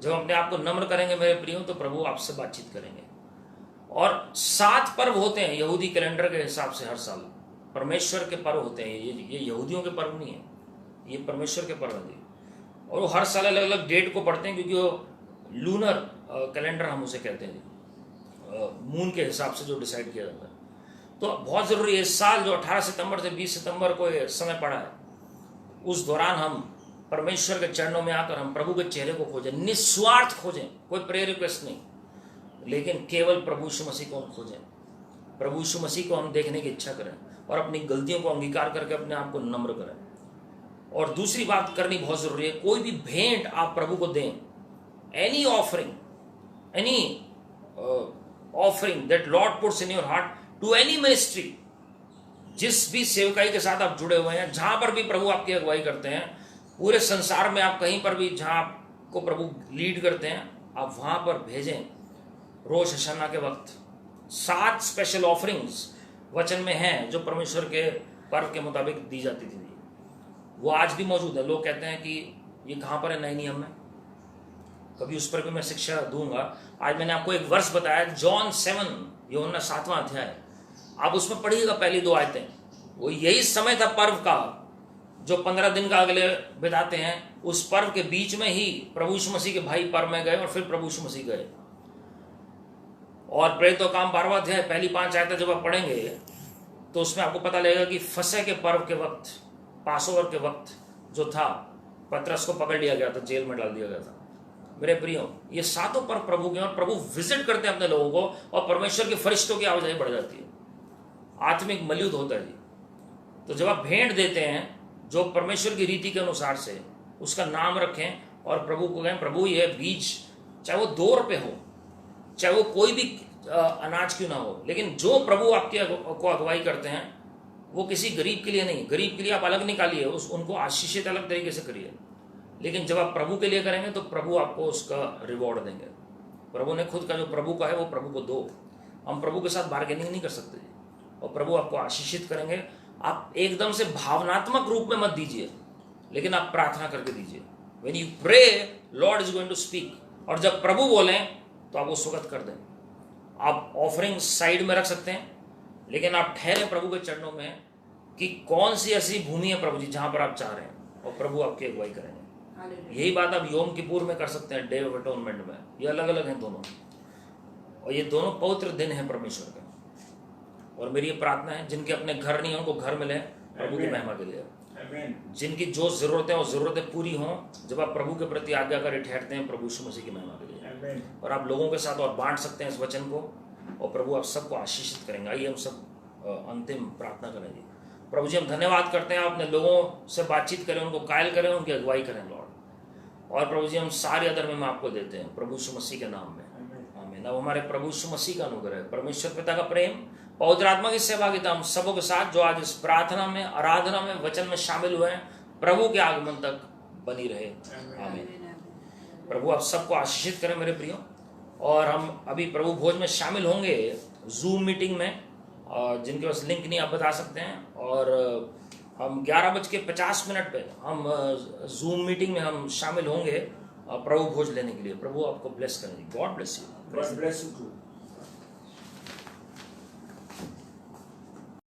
जब हम अपने आप को नम्र करेंगे मेरे प्रियो तो प्रभु आपसे बातचीत करेंगे। और 7 पर्व होते हैं यहूदी कैलेंडर के हिसाब से हर साल, परमेश्वर के पर्व होते हैं। ये यहूदियों के पर्व नहीं है, ये परमेश्वर के पर्व हैं। और वो हर साल अलग अलग डेट को पढ़ते हैं, क्योंकि वो लूनर कैलेंडर हम उसे कहते हैं, मून के हिसाब से जो डिसाइड किया जाता है। तो बहुत ज़रूरी है इस साल जो 18 सितंबर से 20 सितंबर को समय पड़ा है, उस दौरान हम परमेश्वर के चरणों में आकर हम प्रभु के चेहरे को खोजें, निस्वार्थ खोजें, कोई प्रेयर रिक्वेस्ट नहीं, लेकिन केवल प्रभु यीशु मसीह को हम खोजें, प्रभु यीशु मसीह को हम देखने की इच्छा करें और अपनी गलतियों को अंगीकार करके अपने आप को नम्र करें। और दूसरी बात करनी बहुत ज़रूरी है, कोई भी भेंट आप प्रभु को दें, any offering that Lord puts in your heart to any ministry, जिस भी सेवकाई के साथ आप जुड़े हुए हैं, जहां पर भी प्रभु आपकी अगुवाई करते हैं, पूरे संसार में आप कहीं पर भी जहां आपको प्रभु लीड करते हैं, आप वहां पर भेजें। रोश हशन्ना के वक्त 7 स्पेशल ऑफरिंग्स वचन में हैं जो परमेश्वर के पर्व के मुताबिक दी जाती थी, वो आज भी मौजूद है। लोग कहते हैं कि ये कहाँ पर है नए नियम में, कभी उस पर भी मैं शिक्षा दूंगा। आज मैंने आपको एक वर्ष बताया, जॉन 7, यूहन्ना 7वां अध्याय, आप उसमें पढ़िएगा पहली 2 आयतें। वो यही समय था पर्व का, जो 15 दिन का अगले बिताते हैं। उस पर्व के बीच में ही प्रभु यीशु मसीह के भाई पर्व में गए और फिर प्रभु यीशु मसीह गए। और प्रेरितों का काम 12वां अध्याय पहली 5 आयतें जब आप पढ़ेंगे तो उसमें आपको पता लगेगा कि फसह के पर्व के वक्त, पासोवर के वक्त जो था, पतरस को पकड़ लिया गया था, जेल में डाल दिया गया था। मेरे प्रियो, ये 7 पर्व प्रभु के, और प्रभु विजिट करते हैं अपने लोगों को, और परमेश्वर के फरिश्तों की आवाजाही बढ़ जाती है, आत्मिक मलयुद्ध होता है जी। तो जब आप भेंट देते हैं जो परमेश्वर की रीति के अनुसार से, उसका नाम रखें और प्रभु को कहें, प्रभु ये बीज, चाहे वो 2 रुपये हो, चाहे वो कोई भी अनाज क्यों ना हो, लेकिन जो प्रभु आपके को अगुवाई करते हैं वो किसी गरीब के लिए नहीं। गरीब के लिए आप अलग निकालिए, उनको आशीषित अलग तरीके से करिए, लेकिन जब आप प्रभु के लिए करेंगे तो प्रभु आपको उसका रिवॉर्ड देंगे। प्रभु ने खुद का जो प्रभु का है वो प्रभु को दो। हम प्रभु के साथ बार्गेनिंग नहीं कर सकते जी, और प्रभु आपको आशीषित करेंगे। आप एकदम से भावनात्मक रूप में मत दीजिए, लेकिन आप प्रार्थना करके दीजिए। When you pray, Lord is going to speak. और जब प्रभु बोलें तो आप उस वक्त कर दें। आप ऑफरिंग साइड में रख सकते हैं, लेकिन आप ठहरे प्रभु के चरणों में कि कौन सी ऐसी भूमि है प्रभु जी जहां पर आप चाह रहे हैं, और प्रभु आपकी अगुवाई करेंगे। यही बात आप योम किपुर में कर सकते हैं, डे ऑफ अटोनमेंट में। ये अलग अलग हैं दोनों, और ये दोनों पवित्र दिन हैं परमेश्वर के। और मेरी ये प्रार्थना है, जिनके अपने घर नहीं है उनको घर मिले प्रभु की महिमा के लिए। जिनकी जो जरूरतें वो जरूरतें पूरी हों, जब आप प्रभु के प्रति आज्ञाकारी ठहरते हैं प्रभु यीशु मसीह की महिमा के लिए। और आप लोगों के साथ और बांट सकते हैं इस वचन को, और प्रभु आप सबको आशीषित करेंगे। आइए हम सब अंतिम प्रार्थना करेंगे। प्रभु जी, हम धन्यवाद करते हैं, आप अपने लोगों से बातचीत करें, उनको कायल करें, उनकी अगुवाई करें लॉर्ड। और प्रभु जी, हम सारे अदर में आपको देते हैं प्रभु यीशु मसीह के नाम में, आमीन। अब हमारे प्रभु यीशु मसीह का अनुग्रह, परमेश्वर पिता का प्रेम, पवित्र आत्मा की सहभागिता हम सबों के साथ जो आज इस प्रार्थना में, आराधना में, वचन में शामिल हुए हैं, प्रभु के आगमन तक बनी रहे, आमीन। प्रभु आप सबको आशीषित करें मेरे प्रियो। और हम अभी प्रभु भोज में शामिल होंगे जूम मीटिंग में, जिनके पास लिंक नहीं आप बता सकते हैं। और हम 11:50 पे हम जूम मीटिंग में हम शामिल होंगे प्रभु भोज लेने के लिए। प्रभु आपको ब्लेस करें। God bless you.